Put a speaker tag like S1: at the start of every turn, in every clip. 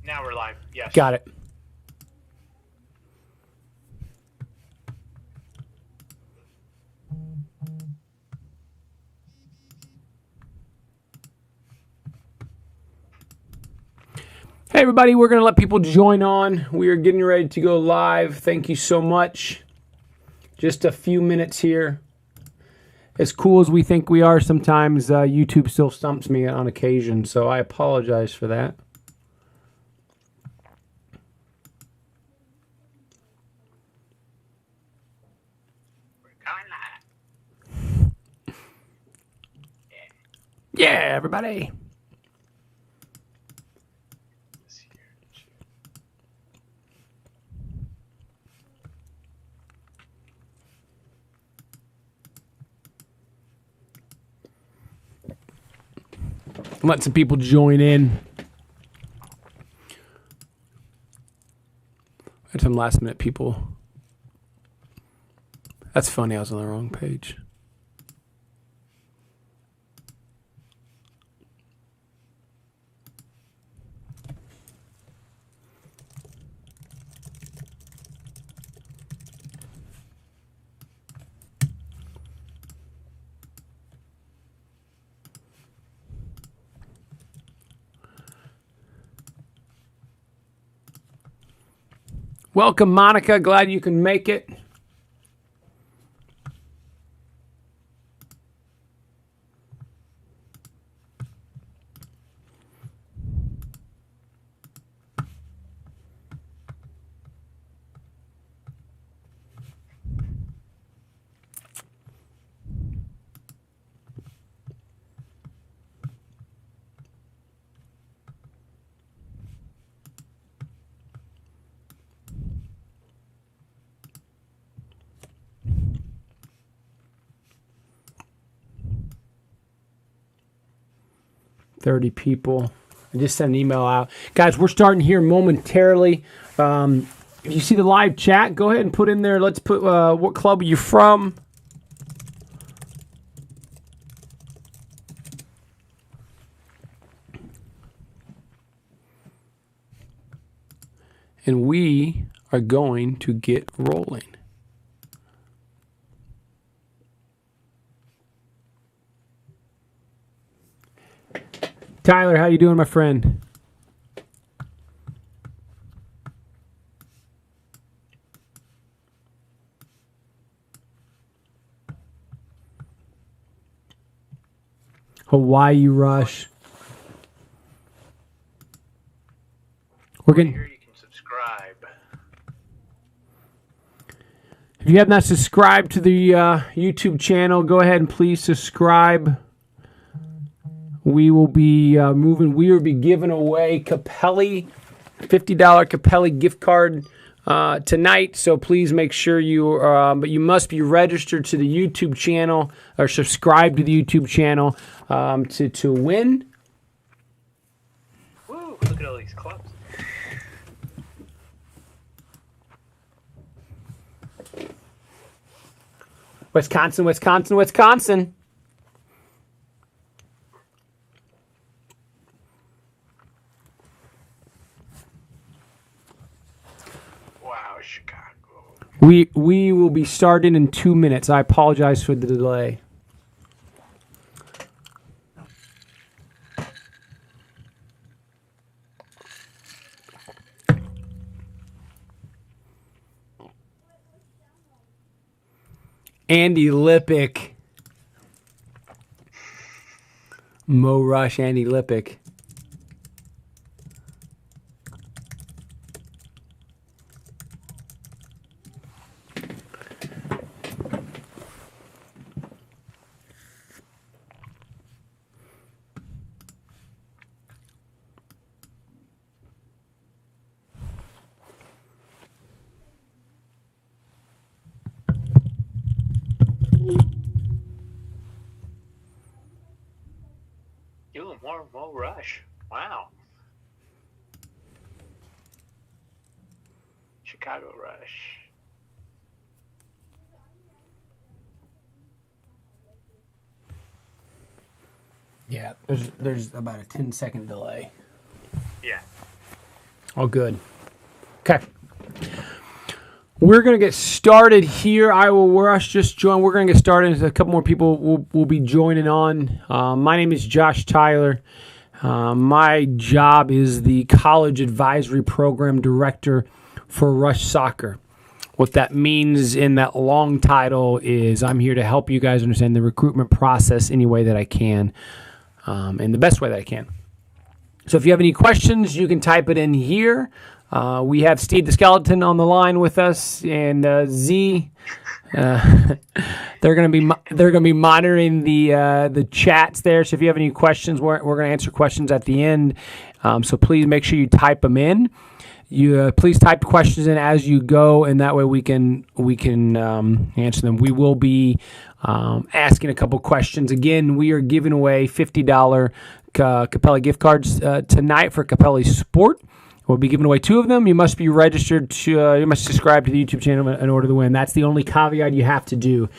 S1: Now we're live. Yes.
S2: Got it. Hey, everybody, we're going to let people join on. We are getting ready to go live. Thank you so much. Just a few minutes here. As cool as we think we are, sometimes YouTube still stumps me on occasion, so I apologize for that. Yeah, everybody. Let some people join in. I had some last minute people. That's funny, I was on the wrong page. Welcome, Monica. Glad you can make it. $30 people. I just sent an email out. Guys, we're starting here momentarily. If you see the live chat, go ahead and put in there. Let's put what club are you from? And we are going to get rolling. Tyler, how you doing, my friend? Hawaii Rush. We're getting.
S1: Here you can subscribe.
S2: If you have not subscribed to the YouTube channel, go ahead and please subscribe. We will be moving. We will be giving away Capelli, $50 Capelli gift card tonight. So please make sure but you must be registered to the YouTube channel or subscribe to the YouTube channel to win.
S1: Woo! Look at all these clubs.
S2: Wisconsin, Wisconsin, Wisconsin.
S1: Wow, Chicago.
S2: We will be starting in 2 minutes. I apologize for the delay. Andy Lippick. Mo Rush, Andy Lippick.
S1: Ooh, more Rush. Wow. Chicago Rush.
S2: Yeah, there's about a 10-second delay.
S1: Yeah.
S2: All good. Okay. We're going to get started here. Rush just joined. We're going to get started. A couple more people will be joining on. My name is Josh Tyler. My job is the College Advisory Program Director for Rush Soccer. What that means in that long title is I'm here to help you guys understand the recruitment process any way that I can, in the best way that I can. So if you have any questions, you can type it in here. We have Steve the Skeleton on the line with us, and Z. They're going to be monitoring the chats there. So if you have any questions, we're going to answer questions at the end. So please make sure you type them in. You please type questions in as you go, and that way we can answer them. We will be asking a couple questions. Again, we are giving away $50 Capelli gift cards tonight for Capelli Sport. We'll be giving away 2 of them. You must be registered to. You must subscribe to the YouTube channel in order to win. That's the only caveat you have to do,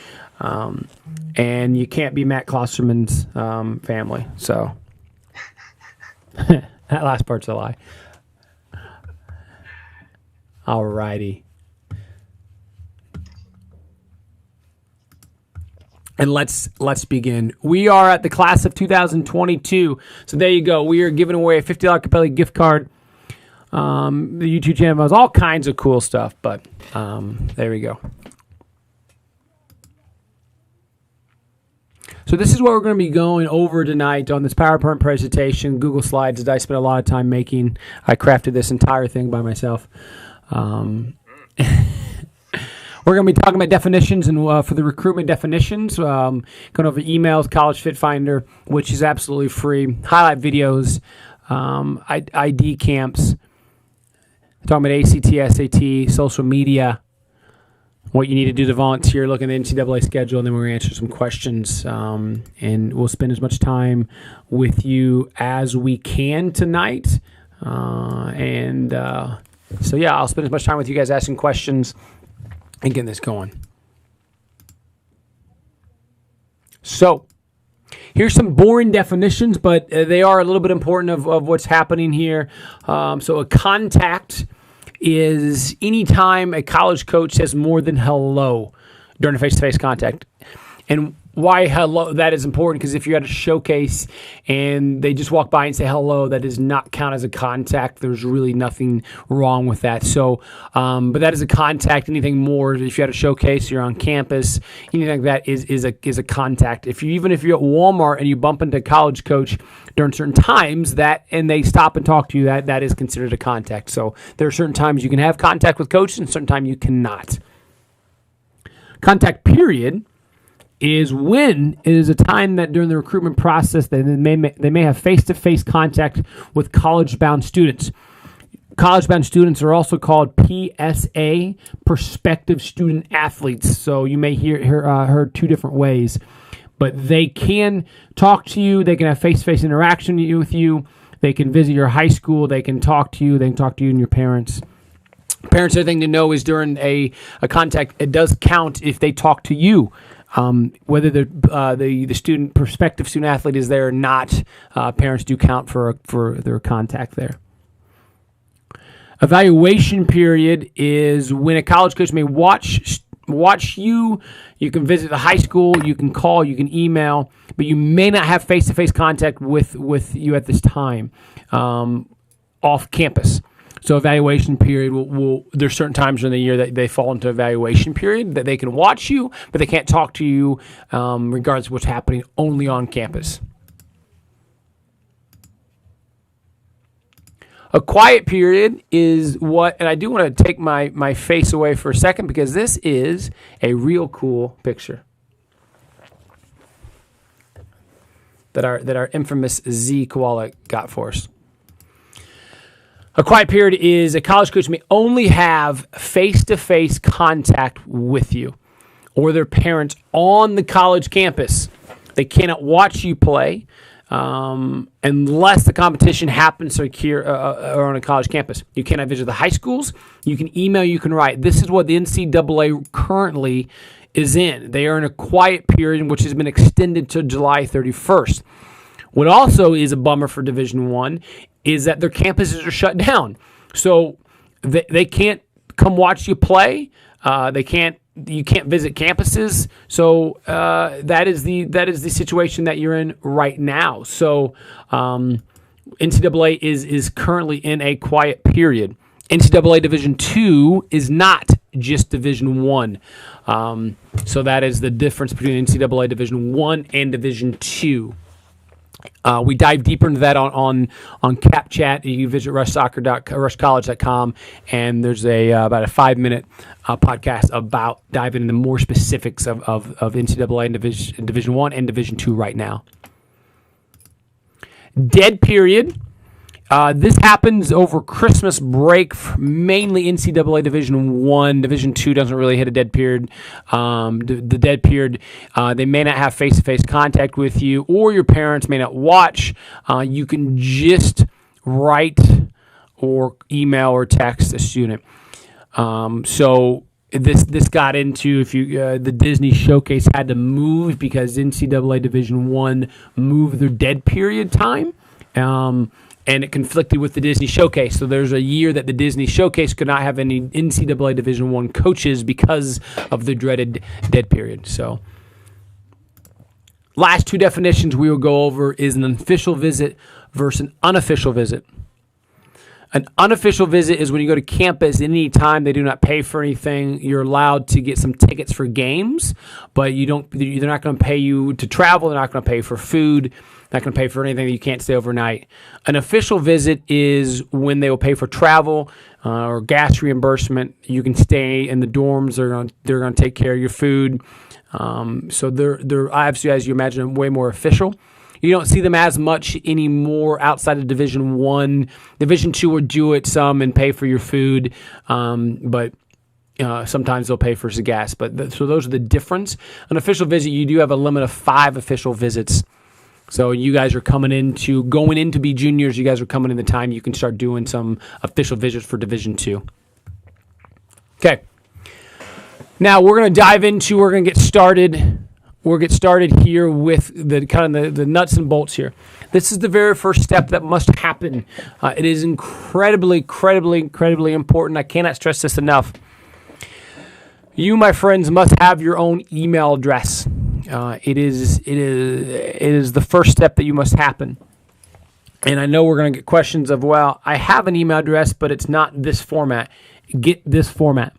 S2: and you can't be Matt Klosterman's family. So that last part's a lie. All righty. And let's begin. We are at the class of 2022. So there you go. We are giving away a $50 Capelli gift card. The YouTube channel has all kinds of cool stuff, but there we go. So this is what we're going to be going over tonight on this PowerPoint presentation, Google Slides that I spent a lot of time making. I crafted this entire thing by myself. We're going to be talking about definitions and for the recruitment definitions, going over emails, College Fit Finder, which is absolutely free, highlight videos, ID camps, talking about ACT, SAT, social media, what you need to do to volunteer, look at the NCAA schedule, and then we're going to answer some questions. And we'll spend as much time with you as we can tonight. So, yeah, I'll spend as much time with you guys asking questions and getting this going. So, here's some boring definitions, but they are a little bit important of what's happening here. So a contact is any time a college coach says more than hello during a face-to-face contact. And why hello? That is important because if you're at a showcase and they just walk by and say hello, that does not count as a contact. There's really nothing wrong with that. So, but that is a contact. Anything more, if you're at a showcase, you're on campus, anything like that is a contact. Even if you're at Walmart and you bump into a college coach during certain times and they stop and talk to you, that is considered a contact. So there are certain times you can have contact with coaches and certain times you cannot. Contact period is when it is a time that during the recruitment process they may have face-to-face contact with college-bound students. College-bound students are also called PSA, prospective student athletes. So you may heard 2 different ways, but they can talk to you. They can have face-to-face interaction with you. They can visit your high school. They can talk to you. They can talk to you and your parents. Parents, the thing to know is during a contact, it does count if they talk to you. Whether the prospective student athlete is there or not, parents do count for their contact there. Evaluation period is when a college coach may watch you. You can visit the high school, you can call, you can email, but you may not have face-to-face contact with you at this time off campus. So evaluation period there's certain times in the year that they fall into evaluation period that they can watch you, but they can't talk to you regardless of what's happening only on campus. A quiet period is and I do want to take my face away for a second because this is a real cool picture that our infamous Z Koala got for us. A quiet period is a college coach may only have face-to-face contact with you or their parents on the college campus. They cannot watch you play unless the competition happens here or on a college campus. You cannot visit the high schools. You can email, you can write. This is what the NCAA currently is in. They are in a quiet period, which has been extended to July 31st. What also is a bummer for Division I is that their campuses are shut down. So they can't come watch you play. You can't visit campuses. So that is the situation that you're in right now. So NCAA is currently in a quiet period. NCAA Division II is not just Division I. So that is the difference between NCAA Division I and Division II. We dive deeper into that on Cap Chat. You can visit rushcollege.com, and there's about a 5-minute podcast about diving into more specifics of NCAA and Division I and Division II right now. Dead period. This happens over Christmas break, mainly NCAA Division I. Division II doesn't really hit a dead period. The dead period, they may not have face-to-face contact with you, or your parents may not watch. You can just write or email or text a student. So this got into the Disney Showcase had to move because NCAA Division I moved their dead period time. And it conflicted with the Disney Showcase. So there's a year that the Disney Showcase could not have any NCAA Division I coaches because of the dreaded dead period. So last two definitions we will go over is an official visit versus an unofficial visit. An unofficial visit is when you go to campus any time. They do not pay for anything. You're allowed to get some tickets for games, but they're not going to pay you to travel. They're not going to pay for food. Not going to pay for anything that you can't stay overnight. An official visit is when they will pay for travel or gas reimbursement. You can stay in the dorms. They're going to take care of your food. So they're obviously, as you imagine, way more official. You don't see them as much anymore outside of Division I. Division II will do it some and pay for your food, but sometimes they'll pay for some gas. So those are the difference. An official visit, you do have a limit of 5 official visits. So you guys are going into be juniors. You guys are coming in the time you can start doing some official visits for Division II. Okay. Now we're going to get started. We'll get started here with the nuts and bolts here. This is the very first step that must happen. It is incredibly important. I cannot stress this enough. You, my friends, must have your own email address. It is the first step that you must happen. And I know we're going to get questions of, well, I have an email address, but it's not this format. Get this format.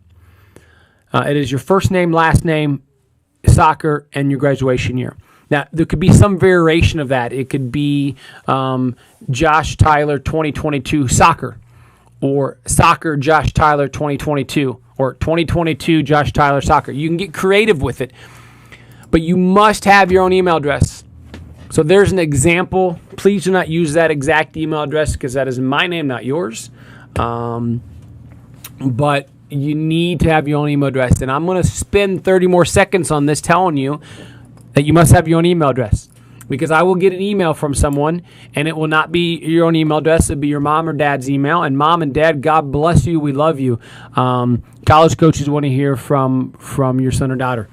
S2: It is your first name, last name, soccer, and your graduation year. Now, there could be some variation of that. It could be Josh Tyler 2022 soccer, or soccer Josh Tyler 2022, or 2022 Josh Tyler soccer. You can get creative with it. But you must have your own email address. So there's an example. Please do not use that exact email address because that is my name, not yours. But you need to have your own email address. And I'm going to spend 30 more seconds on this telling you that you must have your own email address. Because I will get an email from someone, and it will not be your own email address. It will be your mom or dad's email. And mom and dad, God bless you. We love you. College coaches want to hear from your son or daughter.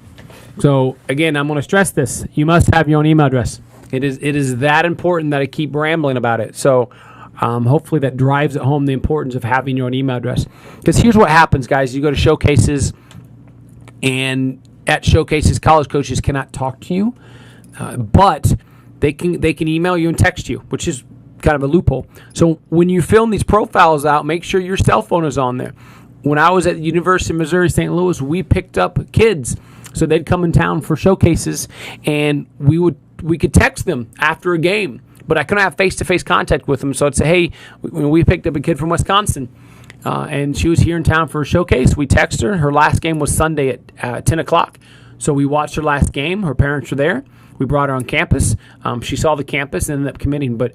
S2: So, again, I'm going to stress this. You must have your own email address. It is that important that I keep rambling about it. So, hopefully that drives it home the importance of having your own email address. Because here's what happens, guys. You go to showcases, and at showcases, college coaches cannot talk to you. But they can email you and text you, which is kind of a loophole. So, when you fill these profiles out, make sure your cell phone is on there. When I was at the University of Missouri St. Louis, we picked up kids. So they'd come in town for showcases, and we could text them after a game, but I couldn't have face-to-face contact with them. So I'd say, hey, we picked up a kid from Wisconsin, and she was here in town for a showcase. We texted her. Her last game was Sunday at 10 o'clock. So we watched her last game. Her parents were there. We brought her on campus. She saw the campus and ended up committing. But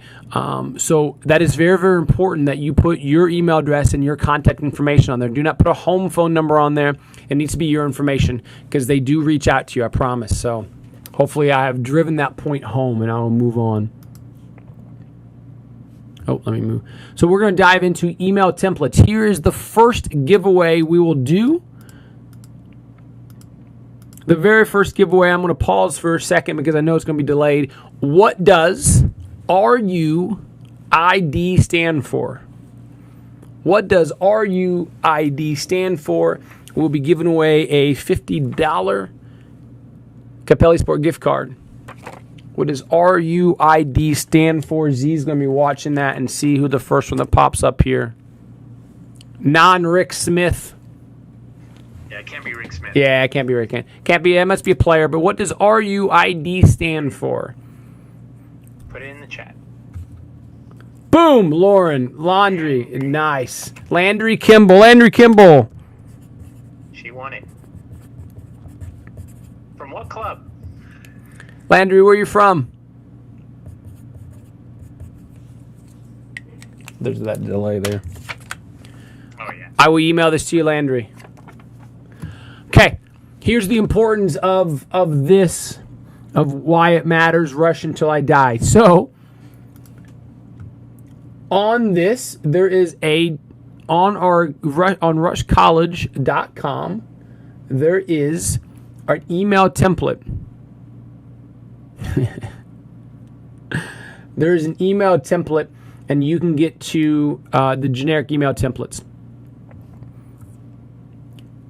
S2: so that is very, very important that you put your email address and your contact information on there. Do not put a home phone number on there. It needs to be your information because they do reach out to you, I promise. So hopefully I have driven that point home, and I will move on. Oh, let me move. So we're going to dive into email templates. Here is the first giveaway we will do. The very first giveaway, I'm going to pause for a second because I know it's going to be delayed. What does RUID stand for? What does RUID stand for? We'll be giving away a $50 Capelli Sport gift card. What does RUID stand for? Z's going to be watching that and see who the first one that pops up here. Non-Rick Smith.
S1: Yeah, it can't be Rick Smith.
S2: Yeah, it can't be Rick. Can't be. It must be a player. But what does RUID stand for?
S1: Put it in the chat.
S2: Boom, Lauren. Laundry. Nice. Landry Kimball. Landry Kimball.
S1: She won it. From what club?
S2: Landry, where you from? There's that delay there.
S1: Oh, yeah.
S2: I will email this to you, Landry. Okay. Here's the importance of this, of why it matters, Rush Until I Die. So, on this, there is on rushcollege.com, there is an email template. There is an email template, and you can get to the generic email templates.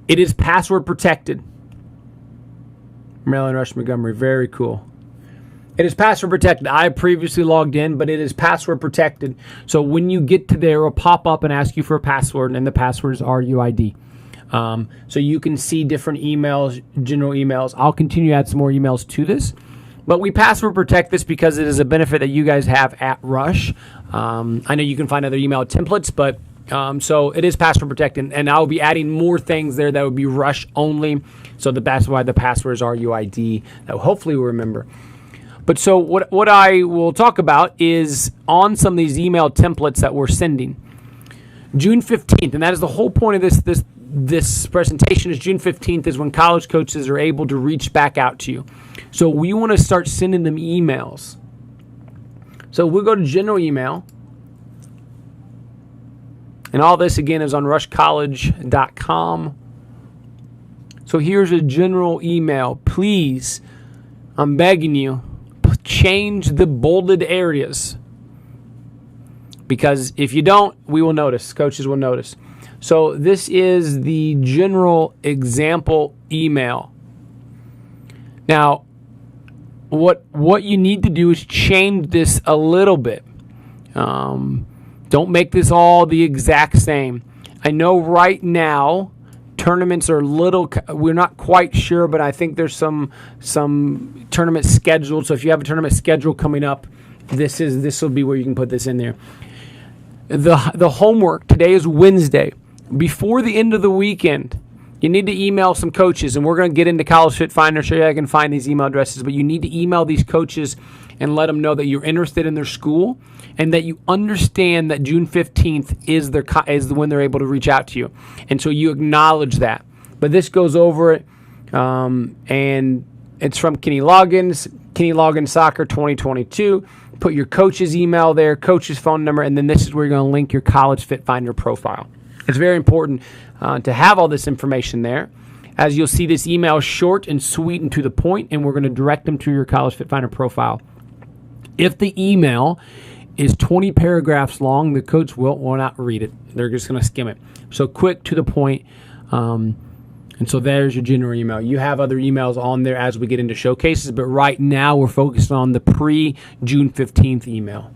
S2: It is password protected. Maryland Rush Montgomery, very cool. It is password protected. I previously logged in, but it is password protected. So when you get to there, it will pop up and ask you for a password, and the password is RUID. So you can see different emails, general emails. I'll continue to add some more emails to this. But we password protect this because it is a benefit that you guys have at Rush. I know you can find other email templates, but so it is password protected. And I'll be adding more things there that would be Rush only. So that's why the password is RUID. That hopefully we'll remember. But so what I will talk about is on some of these email templates that we're sending. June 15th, and that is the whole point of this presentation, is June 15th is when college coaches are able to reach back out to you. So we want to start sending them emails. So we'll go to general email. And all this, again, is on rushcollege.com. So here's a general email. Please, I'm begging you, change the bolded areas. Because if you don't, we will notice. Coaches will notice. So this is the general example email. Now, what you need to do is change this a little bit. Don't make this all the exact same. I know right now tournaments are we're not quite sure, but I think there's some tournaments scheduled. So if you have a tournament schedule coming up, this will be where you can put this in there. The homework today is Wednesday. Before the end of the weekend, you need to email some coaches, and we're going to get into College Fit Finder, show you how I can find these email addresses, but you need to email these coaches and let them know that you're interested in their school and that you understand that June 15th is when they're able to reach out to you. And so you acknowledge that. But this goes over it, and it's from Kenny Loggins, Kenny Loggins Soccer 2022. Put your coach's email there, coach's phone number, and then this is where you're going to link your College Fit Finder profile. It's very important to have all this information there. As you'll see, this email is short and sweet and to the point, and we're going to direct them to your College Fit Finder profile. If the email is 20 paragraphs long, the coach will not read it. They're just going to skim it. So quick, to the point. And so there's your general email. You have other emails on there as we get into showcases, but right now we're focused on the pre-June 15th email.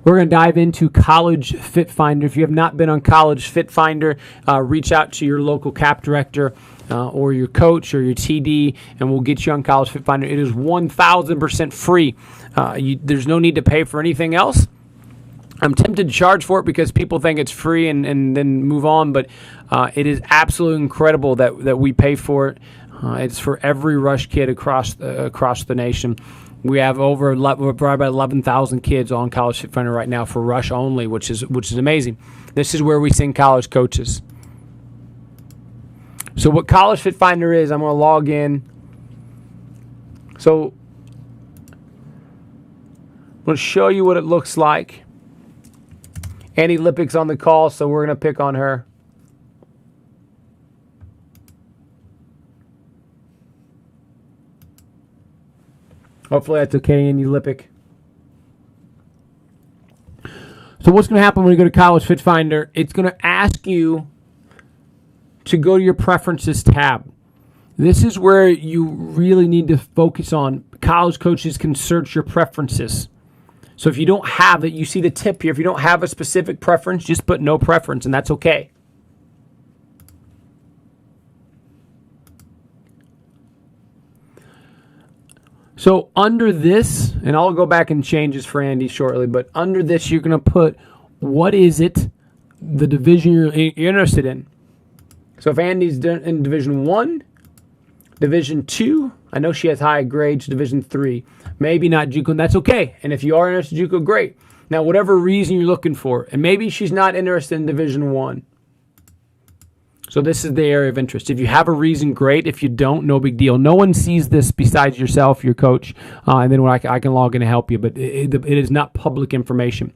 S2: We're going to dive into College Fit Finder. If you have not been on College Fit Finder, reach out to your local CAP director or your coach or your TD, and we'll get you on College Fit Finder. It is 1,000% free. There's no need to pay for anything else. I'm tempted to charge for it because people think it's free and then move on, but it is absolutely incredible that we pay for it. It's for every Rush kid across the nation. We have we're about 11,000 kids on College Fit Finder right now for Rush only, which is amazing. This is where we send college coaches. So what College Fit Finder is, I'm going to log in. So I'm going to show you what it looks like. Annie Lippick's on the call, so we're going to pick on her. Hopefully that's okay, Annie Lippick. So what's going to happen when you go to College Fit Finder? It's going to ask you to go to your Preferences tab. This is where you really need to focus on. College coaches can search your preferences. So if you don't have it, you see the tip here. If you don't have a specific preference, just put no preference, and that's okay. So under this, and I'll go back and change this for Andy shortly, but under this, you're going to put what is it, the division you're interested in. So if Andy's in Division 1, Division 2, I know she has high grades, Division 3, maybe not JUCO, and that's okay. And if you are interested in JUCO, great. Now, whatever reason you're looking for, and maybe she's not interested in Division 1. So this is the area of interest. If you have a reason, great. If you don't, no big deal. No one sees this besides yourself, your coach, and then I can log in and help you, but it is not public information.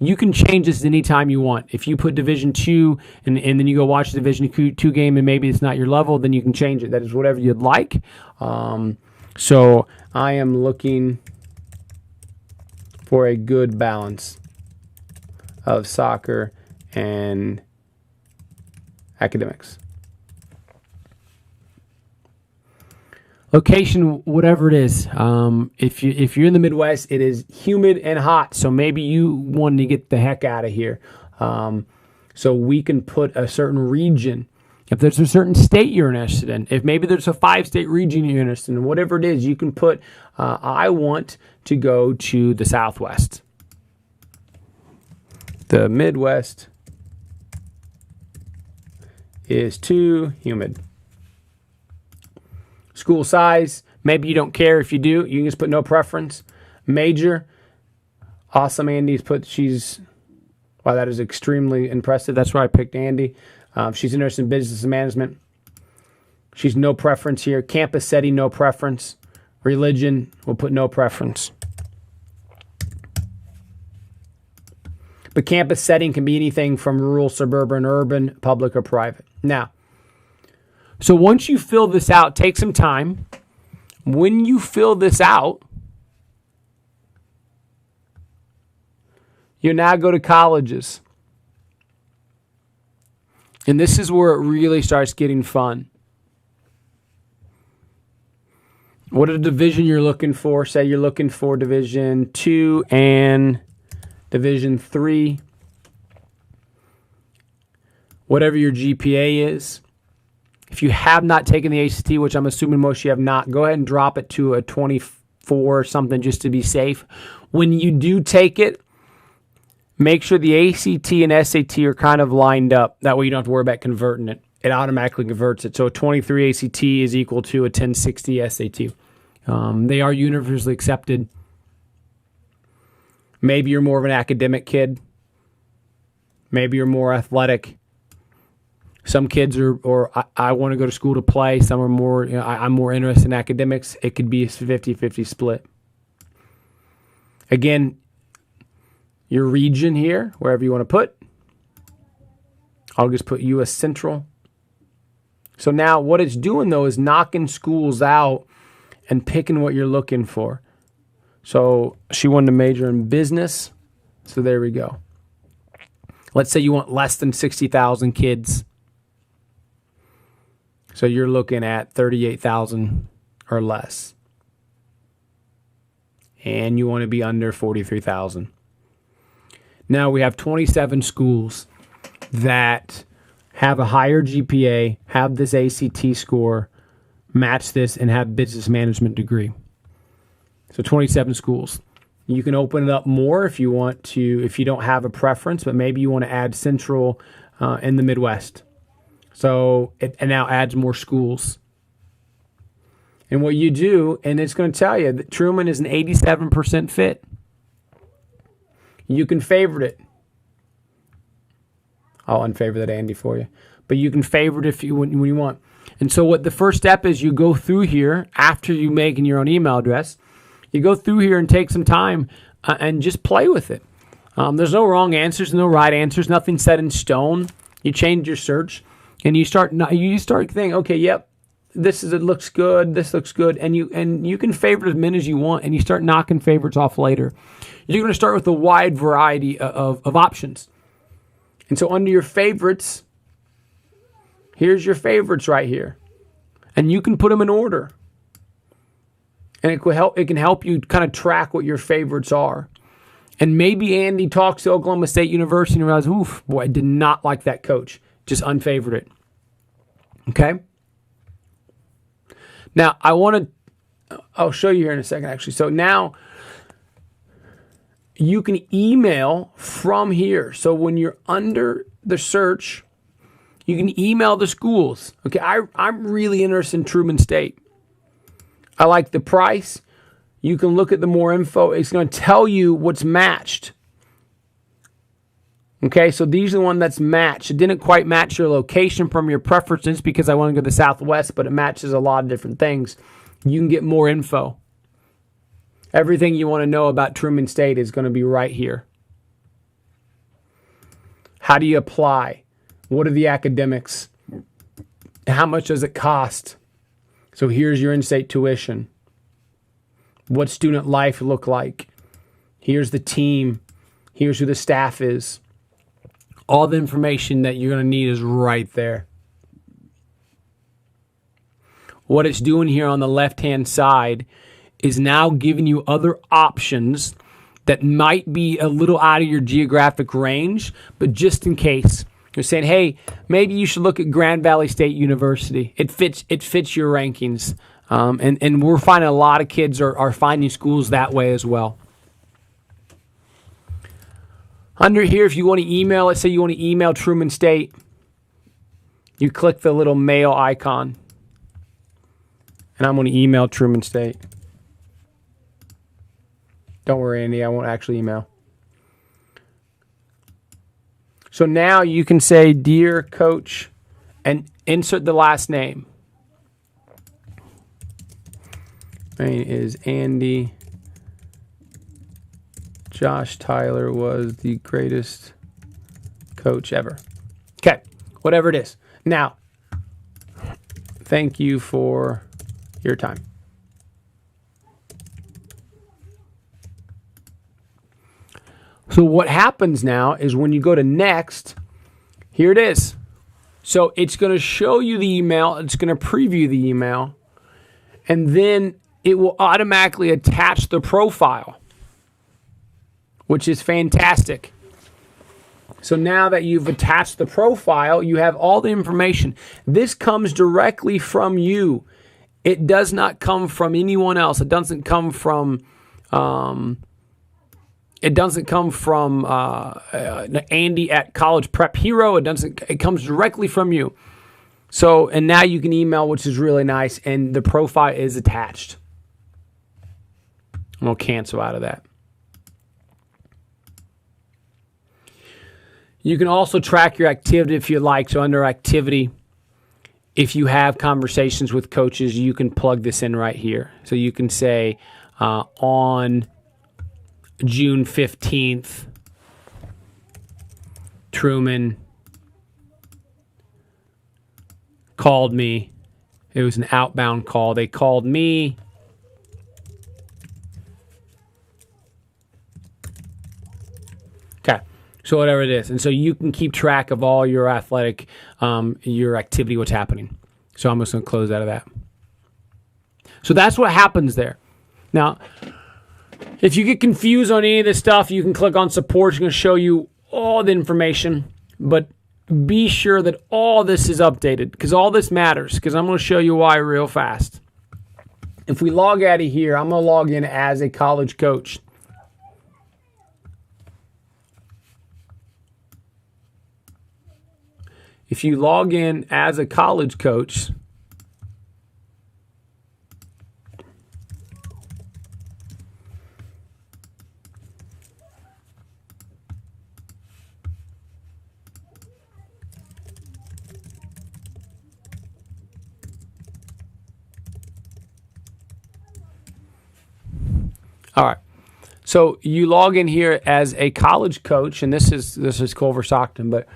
S2: You can change this anytime you want. If you put Division 2 and then you go watch the Division 2 game and maybe it's not your level, then you can change it. That is whatever you'd like. So I am looking for a good balance of soccer and academics. Location, whatever it is. If you're in the Midwest, it is humid and hot, so maybe you want to get the heck out of here. So we can put a certain region. If there's a certain state you're interested in, if maybe there's a 5-state region you're interested in, whatever it is, you can put, I want to go to the Southwest. The Midwest is too humid. School size, maybe you don't care. If you do, you can just put no preference. Major, awesome. Andy's put, wow, that is extremely impressive. That's why I picked Andy. She's interested in business and management. She's no preference here. Campus setting, no preference. Religion, we'll put no preference. But campus setting can be anything from rural, suburban, urban, public, or private. Now, so once you fill this out, take some time. When you fill this out, you now go to colleges. And this is where it really starts getting fun. What are the division you're looking for? Say you're looking for Division 2 and Division 3. Whatever your GPA is. If you have not taken the ACT, which I'm assuming most of you have not, go ahead and drop it to a 24 or something just to be safe. When you do take it, make sure the ACT and SAT are kind of lined up. That way you don't have to worry about converting it. It automatically converts it. So a 23 ACT is equal to a 1060 SAT. They are universally accepted. Maybe you're more of an academic kid. Maybe you're more athletic. Some kids I want to go to school to play. Some are more, I'm more interested in academics. It could be a 50-50 split. Again, your region here, wherever you want to put. I'll just put U.S. Central. So now what it's doing, though, is knocking schools out and picking what you're looking for. So she wanted to major in business. So there we go. Let's say you want less than 60,000 kids. So you're looking at 38,000 or less. And you want to be under 43,000. Now we have 27 schools that have a higher GPA, have this ACT score, match this, and have business management degree. So 27 schools. You can open it up more if you want to, if you don't have a preference, but maybe you want to add Central in the Midwest. So it now adds more schools. And what you do, and it's going to tell you that Truman is an 87% fit. You can favorite it. I'll unfavorite that Andy for you. But you can favorite it when you want. And so what the first step is, you go through here after you make in your own email address. You go through here and take some time and just play with it. There's no wrong answers, no right answers, nothing set in stone. You change your search. And you start thinking, okay, yep, it looks good, this looks good, and you can favorite as many as you want, and you start knocking favorites off later. You're going to start with a wide variety of options. And so under your favorites, here's your favorites right here. And you can put them in order. And it can help you kind of track what your favorites are. And maybe Andy talks to Oklahoma State University and realizes, oof, boy, I did not like that coach. Just unfavored it. Okay? Now, I'll show you here in a second, actually. So now you can email from here. So when you're under the search, you can email the schools. Okay, I'm really interested in Truman State. I like the price. You can look at the more info. It's going to tell you what's matched. Okay, so these are the one that's matched. It didn't quite match your location from your preferences because I want to go to the Southwest, but it matches a lot of different things. You can get more info. Everything you want to know about Truman State is going to be right here. How do you apply? What are the academics? How much does it cost? So here's your in-state tuition. What student life look like? Here's the team. Here's who the staff is. All the information that you're going to need is right there. What it's doing here on the left-hand side is now giving you other options that might be a little out of your geographic range, but just in case. You're saying, hey, maybe you should look at Grand Valley State University. It fits your rankings. And we're finding a lot of kids are finding schools that way as well. Under here, if you want to email, let's say you want to email Truman State, you click the little mail icon. And I'm going to email Truman State. Don't worry, Andy, I won't actually email. So now you can say, Dear Coach, and insert the last name. My name is Andy. Josh Tyler was the greatest coach ever. Okay, whatever it is. Now, thank you for your time. So what happens now is when you go to next, here it is. So it's going to show you the email. It's going to preview the email. And then it will automatically attach the profile, which is fantastic. So now that you've attached the profile, you have all the information. This comes directly from you. It does not come from anyone else. It doesn't come from Andy at College Prep Hero. It comes directly from you. So, and now you can email, which is really nice, and the profile is attached. I'm going to cancel out of that. You can also track your activity if you like. So under activity, if you have conversations with coaches, you can plug this in right here. So you can say on June 15th, Truman called me. It was an outbound call. They called me. Okay. So whatever it is. And so you can keep track of all your athletic, your activity, what's happening. So I'm just going to close out of that. So that's what happens there. Now, if you get confused on any of this stuff, you can click on support. It's going to show you all the information. But be sure that all this is updated because all this matters because I'm going to show you why real fast. If we log out of here, I'm going to log in as a college coach. If you log in as a college coach, all right. So you log in here as a college coach, and this is Culver Stockton, but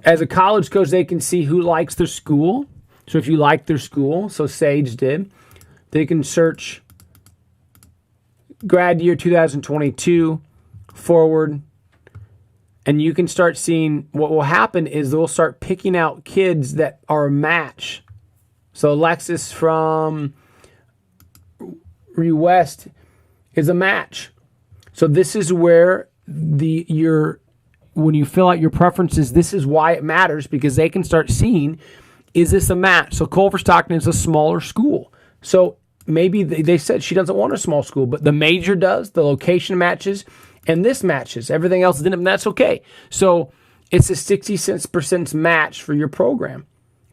S2: as a college coach, they can see who likes their school, So if you like their school, so Sage did, they can search grad year 2022 forward, and you can start seeing what will happen is they'll start picking out kids that are a match. So Alexis from West is a match. So this is where when you fill out your preferences, this is why it matters, because they can start seeing, is this a match? So Culver Stockton is a smaller school. So maybe they said she doesn't want a small school, but the major does, the location matches, and this matches. Everything else didn't, and that's okay. So it's a 60% match for your program.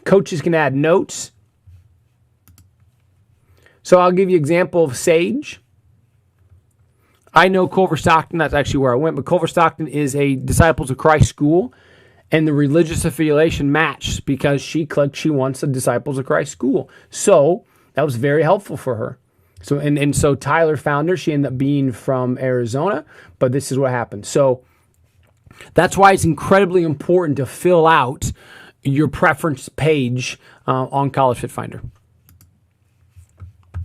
S2: Coaches can add notes. So I'll give you an example of Sage. I know Culver Stockton, that's actually where I went, but Culver Stockton is a Disciples of Christ school, and the religious affiliation matched because she clicked she wants a Disciples of Christ school. So that was very helpful for her. So and so Tyler found her. She ended up being from Arizona, but this is what happened. So that's why it's incredibly important to fill out your preference page on College Fit Finder.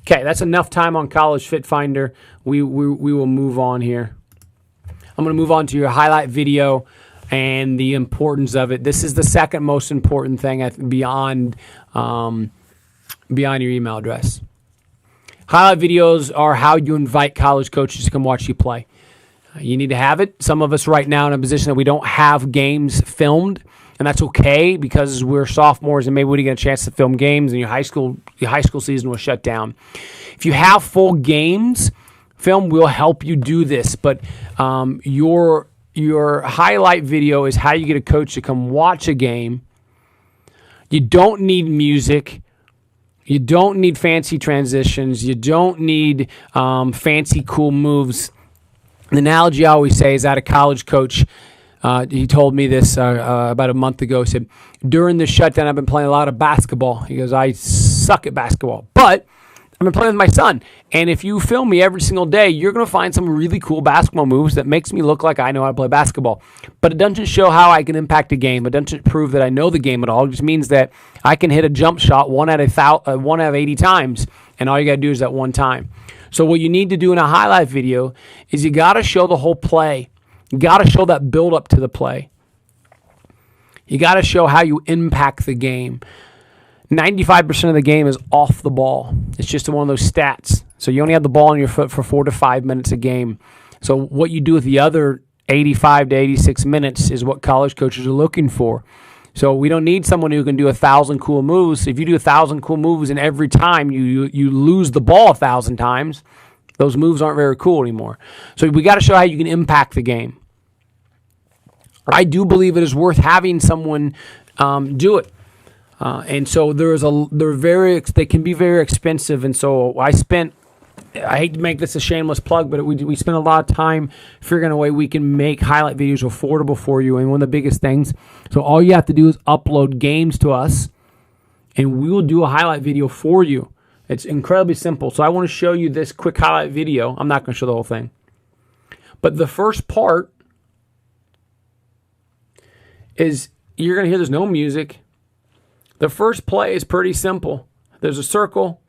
S2: Okay, that's enough time on College Fit Finder. We will move on here. I'm going to move on to your highlight video and the importance of it. This is the second most important thing beyond your email address. Highlight videos are how you invite college coaches to come watch you play. You need to have it. Some of us right now in a position that we don't have games filmed, and that's okay because we're sophomores and maybe we didn't get a chance to film games and your high school season was shut down. If you have full games, film will help you do this, but your highlight video is how you get a coach to come watch a game. You don't need music. You don't need fancy transitions. You don't need fancy cool moves. The analogy I always say is that a college coach, he told me this about a month ago. He said, during the shutdown, I've been playing a lot of basketball. He goes, I suck at basketball, but I've been playing with my son. And if you film me every single day, you're going to find some really cool basketball moves that makes me look like I know how to play basketball. But it doesn't show how I can impact a game. It doesn't prove that I know the game at all. It just means that I can hit a jump shot one out of 80 times, and all you got to do is that one time. So what you need to do in a highlight video is you got to show the whole play. You got to show that build up to the play. You got to show how you impact the game. 95% of the game is off the ball. It's just one of those stats. So you only have the ball on your foot for 4 to 5 minutes a game. So what you do with the other 85 to 86 minutes is what college coaches are looking for. So we don't need someone who can do 1,000 cool moves. If you do 1,000 cool moves and every time you lose the ball 1,000 times, those moves aren't very cool anymore. So we got to show how you can impact the game. I do believe it is worth having someone do it. And so they can be very expensive. And so I hate to make this a shameless plug, but we spent a lot of time figuring a way we can make highlight videos affordable for you. And one of the biggest things, so all you have to do is upload games to us, and we will do a highlight video for you. It's incredibly simple. So I want to show you this quick highlight video. I'm not going to show the whole thing. But the first part is you're going to hear there's no music. The first play is pretty simple. There's a circle.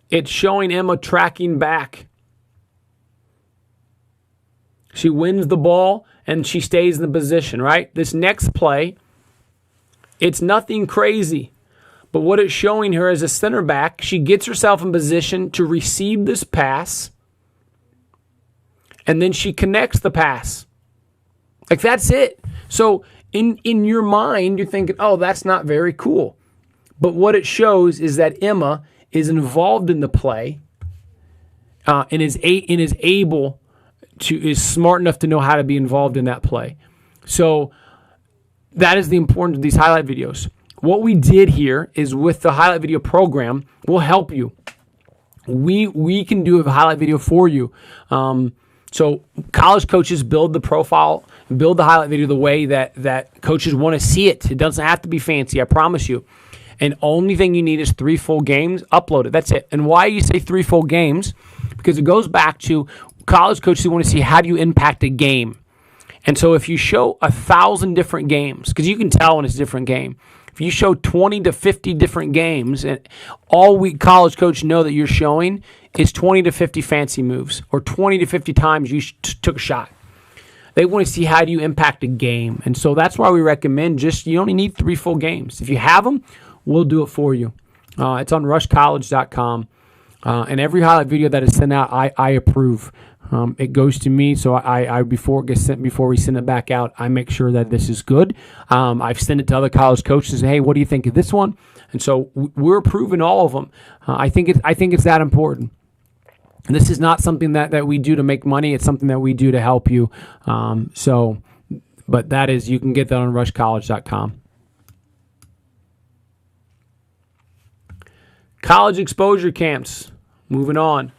S2: It's showing Ncaa tracking back. She wins the ball, and she stays in the position, right? This next play, it's nothing crazy. But what it's showing her as a center back, she gets herself in position to receive this pass, and then she connects the pass. Like, that's it. So in your mind, you're thinking, oh, that's not very cool. But what it shows is that Ncaa is involved in the play and is smart enough to know how to be involved in that play. So that is the importance of these highlight videos. What we did here is with the highlight video program, we'll help you. We can do a highlight video for you. So college coaches build the profile, build the highlight video the way that coaches want to see it. It doesn't have to be fancy, I promise you. And only thing you need is 3 full games, upload it. That's it. And why you say 3 full games? Because it goes back to college coaches who want to see how do you impact a game. And so if you show 1,000 different games, because you can tell when it's a different game. If if you show 20 to 50 different games, and all we college coaches know that you're showing is 20 to 50 fancy moves or 20 to 50 times you took a shot. They want to see how do you impact a game. And so that's why we recommend you only need 3 full games. If you have them, we'll do it for you. It's on rushcollege.com. And every highlight video that is sent out, I approve. It goes to me, so before we send it back out, I make sure that this is good. I've sent it to other college coaches. Hey, what do you think of this one? And so we're approving all of them. I think it's that important. And this is not something that we do to make money. It's something that we do to help you. But that is, you can get that on rushcollege.com. College exposure camps. Moving on.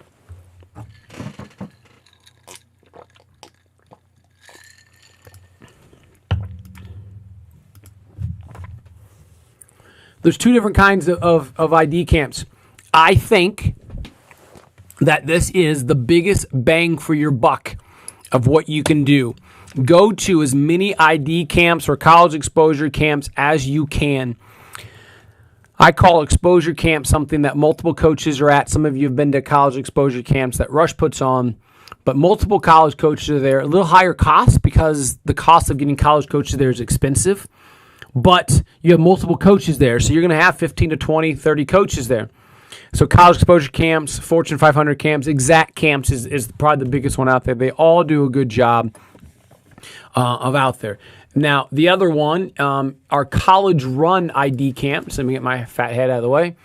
S2: There's 2 different kinds of ID camps. I think that this is the biggest bang for your buck of what you can do. Go to as many ID camps or college exposure camps as you can. I call exposure camp something that multiple coaches are at. Some of you have been to college exposure camps that Rush puts on, but multiple college coaches are there. A little higher cost because the cost of getting college coaches there is expensive, but you have multiple coaches there. So you're going to have 15 to 20, 30 coaches there. So college exposure camps, Fortune 500 camps, exact camps is probably the biggest one out there. They all do a good job of out there. Now, the other one are college-run ID camps. Let me get my fat head out of the way.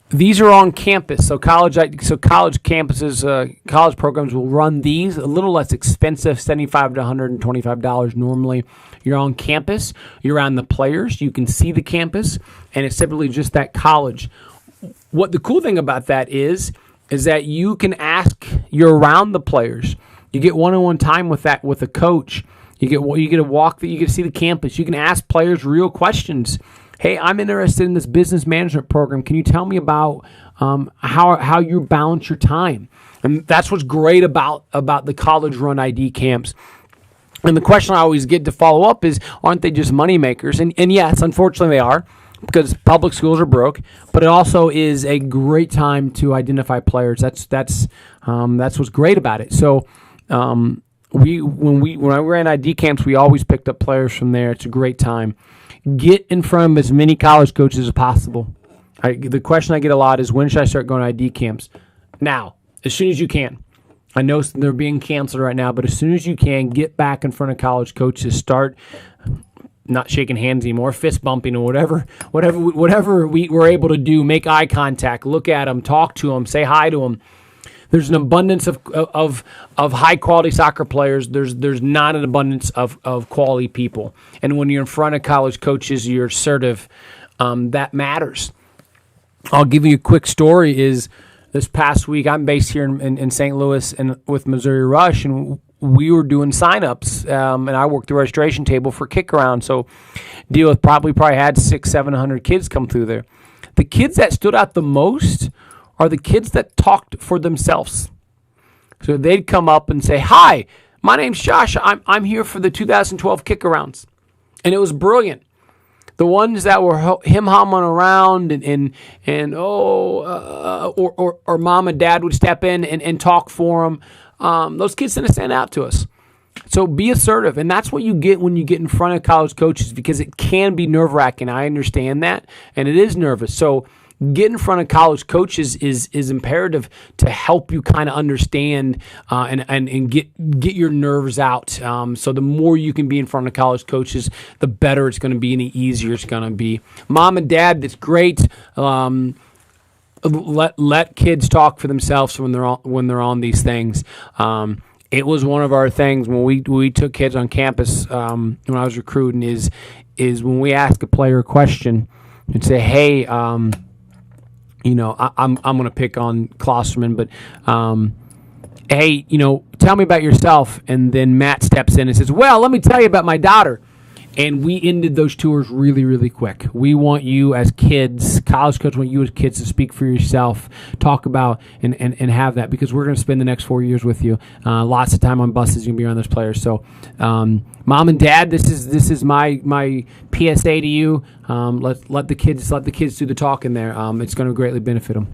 S2: These are on campus. So college campuses, college programs will run these. A little less expensive, $75 to $125 normally. You're on campus. You're around the players. You can see the campus, and it's typically just that college. What the cool thing about that is that you can ask. You're around the players. You get one-on-one time with a coach. You get to walk. You get to see the campus. You can ask players real questions. Hey, I'm interested in this business management program. Can you tell me about how you balance your time? And that's what's great about the college-run ID camps. And the question I always get to follow up is, aren't they just money makers? And yes, unfortunately they are, because public schools are broke. But it also is a great time to identify players. That's what's great about it. So. When I ran ID camps, we always picked up players from there. It's a great time. Get in front of as many college coaches as possible. The question I get a lot is, when should I start going to ID camps? Now, as soon as you can. I know they're being canceled right now, but as soon as you can, get back in front of college coaches. Start not shaking hands anymore, fist bumping, or whatever we're able to do. Make eye contact, look at them, talk to them, say hi to them. There's an abundance of high quality soccer players. There's not an abundance of quality people. And when you're in front of college coaches, you're assertive. That matters. I'll give you a quick story. Is this past week, I'm based here in St. Louis and with Missouri Rush, and we were doing signups, and I worked the registration table for kick around. So deal with probably had 600-700 kids come through there. The kids that stood out the most are the kids that talked for themselves. So they'd come up and say, "Hi, my name's Josh. I'm here for the 2012 kick-arounds." And it was brilliant. The ones that were him-humming around or mom and dad would step in and talk for them, those kids didn't stand out to us. So be assertive, and that's what you get when you get in front of college coaches, because it can be nerve-wracking. I understand that, and it is nervous. So get in front of college coaches is imperative to help you kind of understand and get your nerves out. So the more you can be in front of college coaches, the better it's going to be and the easier it's going to be. Mom and dad, that's great. Let kids talk for themselves when they're on these things. It was one of our things when we took kids on campus when I was recruiting is when we ask a player a question and say, "Hey, I'm going to pick on Klosterman, but hey, tell me about yourself." And then Matt steps in and says, "Well, let me tell you about my daughter." And we ended those tours really, really quick. We want you as kids, college coach want you as kids to speak for yourself, talk about and have that, because we're going to spend the next 4 years with you. Lots of time on buses, you're going to be around those players. So mom and dad, this is my PSA to you. Let the kids do the talking there. It's going to greatly benefit them.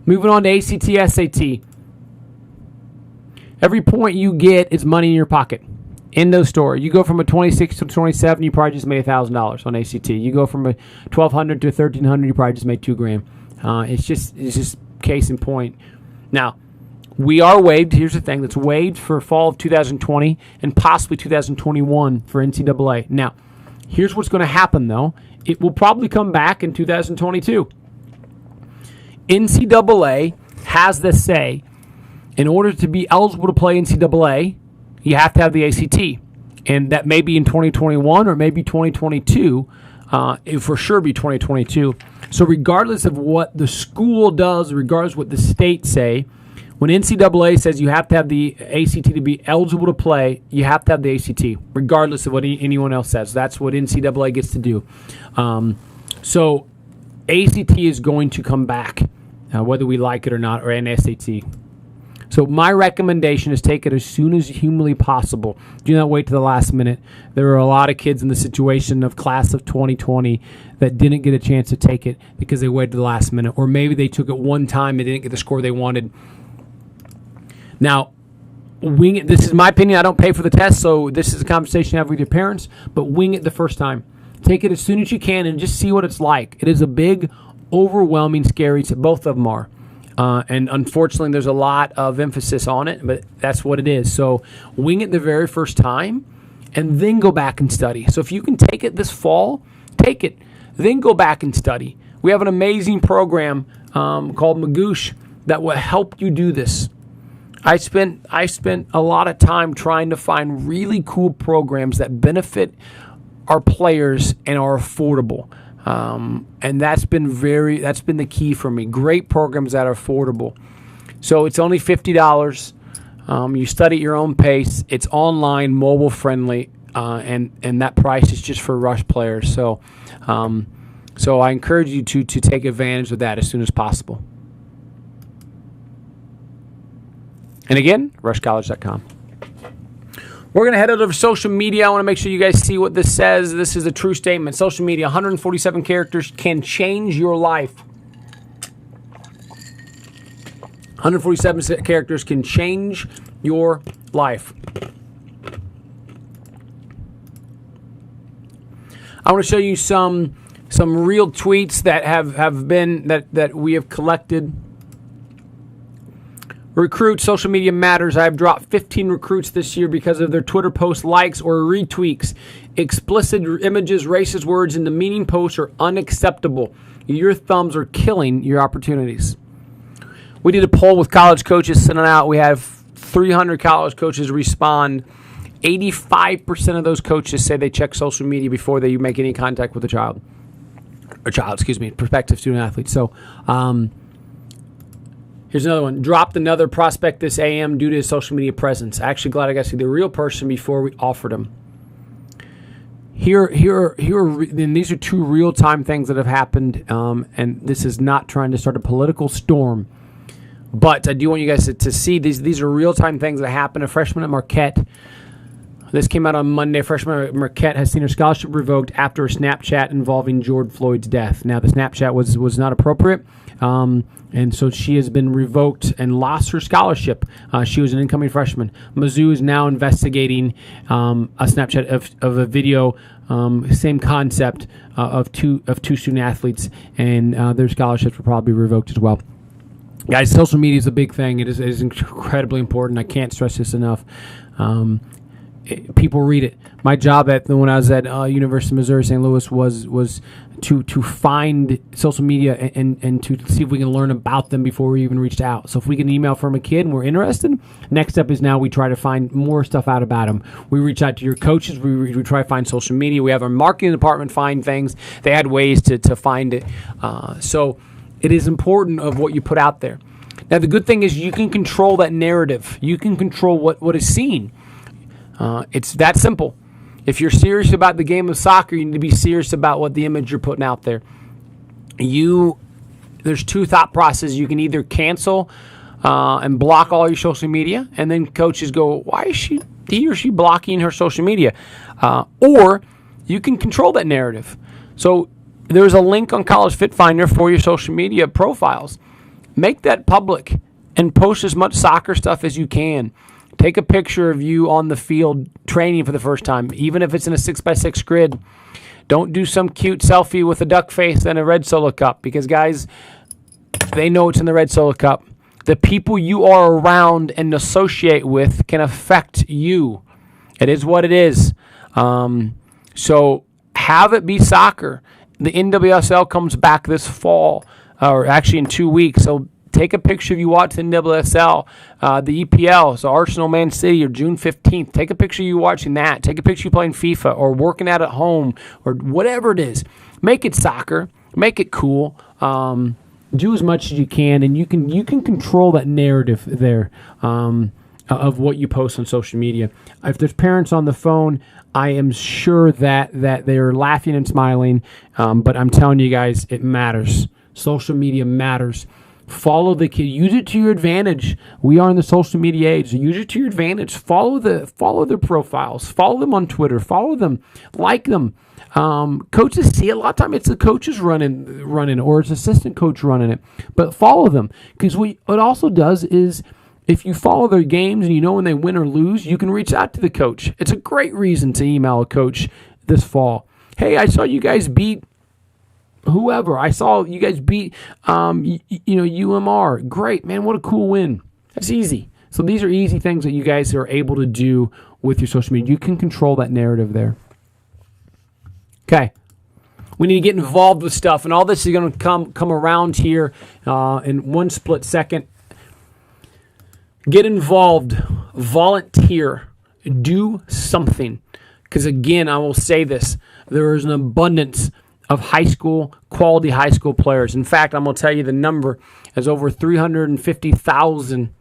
S2: Moving on to ACT, SAT. Every point you get is money in your pocket. End of story. You go from a 26 to 27, you probably just made $1,000 on ACT. You go from a 1,200 to 1,300, you probably just made $2,000. It's just case in point. Now, we are waived. Here's the thing: that's waived for fall of 2020 and possibly 2021 for NCAA. Now, here's what's going to happen though: it will probably come back in 2022. NCAA has this say: in order to be eligible to play NCAA, you have to have the ACT, and that may be in 2021 or maybe 2022. It for sure be 2022. So regardless of what the school does, regardless of what the state say, when NCAA says you have to have the ACT to be eligible to play, you have to have the ACT, regardless of what anyone else says. That's what NCAA gets to do. So ACT is going to come back, whether we like it or not, or an SAT. So my recommendation is take it as soon as humanly possible. Do not wait to the last minute. There are a lot of kids in the situation of class of 2020 that didn't get a chance to take it because they waited to the last minute. Or maybe they took it one time and didn't get the score they wanted. Now, wing it. This is my opinion. I don't pay for the test, so this is a conversation you have with your parents. But wing it the first time. Take it as soon as you can and just see what it's like. It is a big, overwhelming, scary. Both of them are. And unfortunately, there's a lot of emphasis on it, but that's what it is. So wing it the very first time and then go back and study. So if you can take it this fall, take it. Then go back and study. We have an amazing program called Magoosh that will help you do this. I spent a lot of time trying to find really cool programs that benefit our players and are affordable. And that's been the key for me. Great programs that are affordable. So it's only $50. You study at your own pace. It's online, mobile friendly, and that price is just for Rush players. So I encourage you to take advantage of that as soon as possible. And again, rushcollege.com. We're going to head over to social media. I want to make sure you guys see what this says. This is a true statement. Social media, 147 characters can change your life. 147 characters can change your life. I want to show you some real tweets that have been that we have collected. Recruits, social media matters. I've dropped 15 recruits this year because of their Twitter post likes or retweets. Explicit images, racist words in the meaning posts are unacceptable. Your thumbs are killing your opportunities. We did a poll with college coaches sending out. We have 300 college coaches respond. 85% of those coaches say they check social media before they make any contact with a prospective student athlete. So, here's another one. Dropped another prospect this AM due to his social media presence. Actually glad I got to see the real person before we offered him. And these are two real-time things that have happened, and this is not trying to start a political storm. But I do want you guys to see these are real-time things that happen. A freshman at Marquette. This came out on Monday. Freshman at Marquette has seen her scholarship revoked after a Snapchat involving George Floyd's death. Now, the Snapchat was not appropriate, and so she has been revoked and lost her scholarship. She was an incoming freshman. Mizzou is now investigating a Snapchat of a video, same concept of two student athletes, and their scholarships will probably be revoked as well. Guys, social media is a big thing. It is incredibly important. I can't stress this enough. People read it. My job when I was at University of Missouri St. Louis was to find social media and to see if we can learn about them before we even reached out. So if we get an email from a kid and we're interested, next step is now we try to find more stuff out about them. We reach out to your coaches. We try to find social media. We have our marketing department find things. They had ways to find it. So it is important of what you put out there. Now the good thing is you can control that narrative. You can control what is seen. It's that simple. If you're serious about the game of soccer, you need to be serious about what the image you're putting out there. There's two thought processes. You can either cancel and block all your social media, and then coaches go, why is he or she blocking her social media? Or you can control that narrative. So there's a link on College Fit Finder for your social media profiles. Make that public and post as much soccer stuff as you can. Take a picture of you on the field training for the first time, even if it's in a 6x6 grid. Don't do some cute selfie with a duck face and a red Solo cup, because guys, they know it's in the red Solo cup. The people you are around and associate with can affect you. It is what it is. So have it be soccer. The NWSL comes back this fall, or actually in 2 weeks. So take a picture of you watching NWSL, the EPL, so Arsenal, Man City, or June 15th. Take a picture of you watching that. Take a picture of you playing FIFA or working out at home or whatever it is. Make it soccer. Make it cool. Do as much as you can, and you can control that narrative there of what you post on social media. If there's parents on the phone, I am sure that they're laughing and smiling, but I'm telling you guys, it matters. Social media matters. Follow the kid. Use it to your advantage. We are in the social media age. So use it to your advantage. Follow their profiles. Follow them on Twitter. Follow them. Like them. Coaches see it. A lot of time it's the coaches running or it's assistant coach running it. But follow them, because what it also does is, if you follow their games and you know when they win or lose, you can reach out to the coach. It's a great reason to email a coach this fall. Hey, I saw you guys beat whoever. I saw you guys beat UMR. Great, man. What a cool win. That's easy. So these are easy things that you guys are able to do with your social media. You can control that narrative there. Okay. We need to get involved with stuff, and all this is going to come around here in one split second. Get involved. Volunteer. Do something. Because again, I will say this. There is an abundance of quality high school players. In fact, I'm going to tell you the number is over 350,000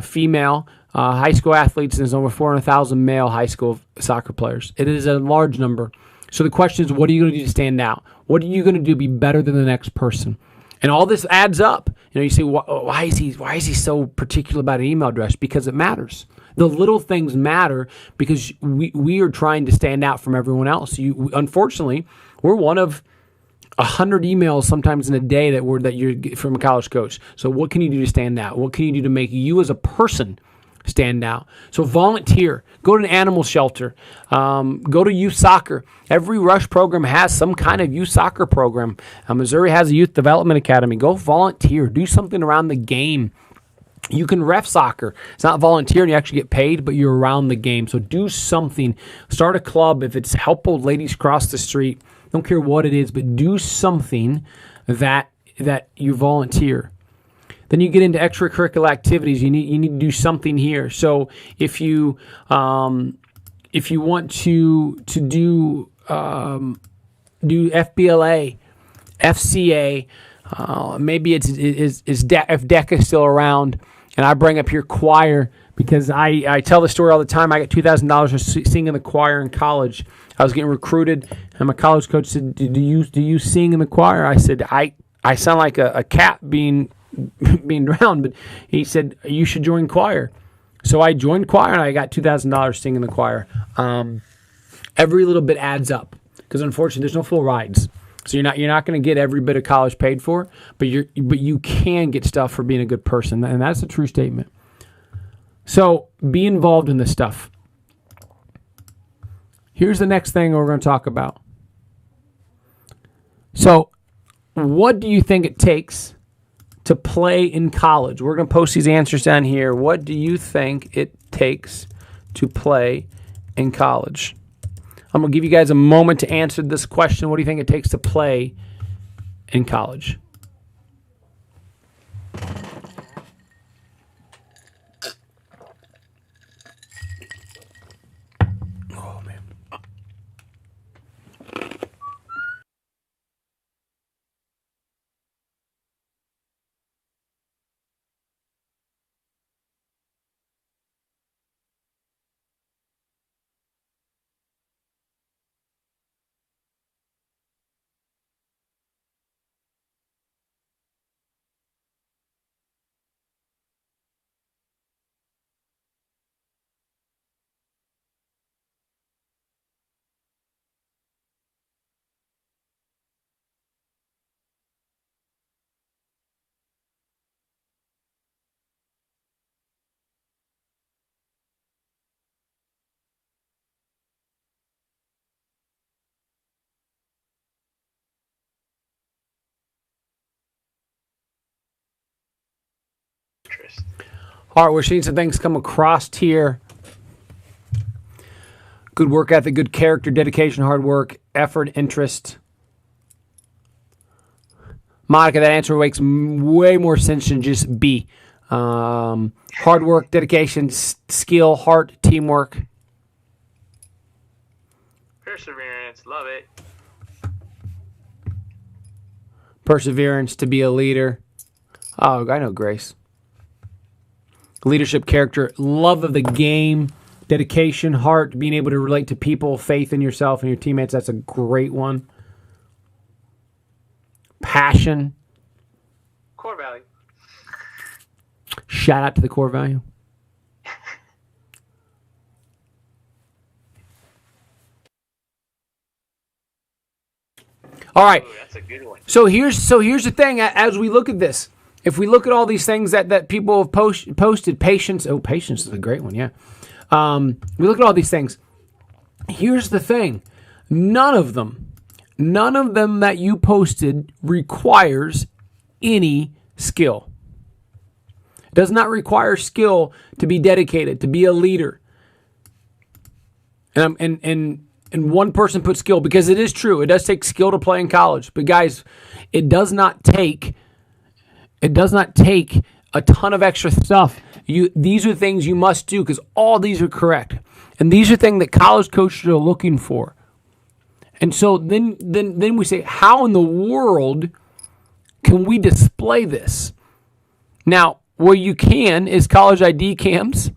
S2: female high school athletes, and there's over 400,000 male high school soccer players. It is a large number. So the question is, what are you going to do to stand out? What are you going to do to be better than the next person? And all this adds up. You say, why is he so particular about an email address? Because it matters. The little things matter because we are trying to stand out from everyone else. Unfortunately, we're one of 100 emails sometimes in a day that you're from a college coach. So what can you do to stand out? What can you do to make you as a person stand out? So volunteer. Go to an animal shelter. Go to youth soccer. Every Rush program has some kind of youth soccer program. Missouri has a youth development academy. Go volunteer. Do something around the game. You can ref soccer. It's not volunteer and you actually get paid, but you're around the game. So do something. Start a club. If it's help old ladies cross the street, don't care what it is, but do something that you volunteer. Then you get into extracurricular activities. You need to do something here. So if you want to do FBLA, FCA, maybe if DECA is still around, and I bring up your choir because I tell the story all the time. I got $2,000 for singing in the choir in college. I was getting recruited, and my college coach said, "Do you sing in the choir?" I said, "I sound like a cat being drowned," but he said, "You should join choir." So I joined choir, and I got $2,000 singing in the choir. Every little bit adds up because unfortunately, there's no full rides. So you're not going to get every bit of college paid for, but you can get stuff for being a good person, and that's a true statement. So be involved in this stuff. Here's the next thing we're going to talk about. So, what do you think it takes to play in college? We're going to post these answers down here. What do you think it takes to play in college? I'm going to give you guys a moment to answer this question. What do you think it takes to play in college? Oh, man.
S1: interest.
S2: All right, we're seeing some things come across here. Good work ethic, good character, dedication, hard work, effort, interest. Monica, that answer makes way more sense than just B. Hard work, dedication, skill, heart, teamwork.
S1: Perseverance, love it.
S2: Perseverance, to be a leader. Oh, I know Grace. Leadership, character, love of the game, dedication, heart, being able to relate to people, faith in yourself and your teammates. That's a great one. Passion.
S1: Core value.
S2: Shout out to the core value. All right.
S1: Ooh, that's a good one.
S2: So here's the thing. As we look at this, if we look at all these things that people have posted, patience. Oh, patience is a great one. Yeah. We look at all these things. Here's the thing. None of them that you posted requires any skill. It does not require skill to be dedicated, to be a leader. And one person put skill, because it is true. It does take skill to play in college. But guys, it does not take a ton of extra stuff. These are things you must do, because all these are correct. And these are things that college coaches are looking for. And so then we say, how in the world can we display this? Now, what you can is college ID cams.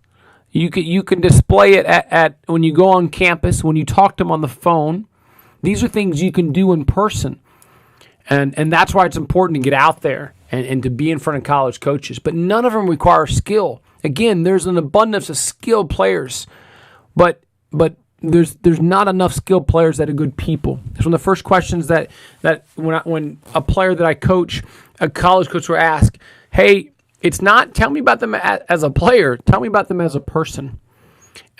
S2: You can display it at when you go on campus, when you talk to them on the phone. These are things you can do in person. And that's why it's important to get out there and to be in front of college coaches. But none of them require skill. Again, there's an abundance of skilled players, but there's not enough skilled players that are good people. It's one of the first questions that when a player that I coach, a college coach will ask, hey, it's not tell me about them as a player, tell me about them as a person.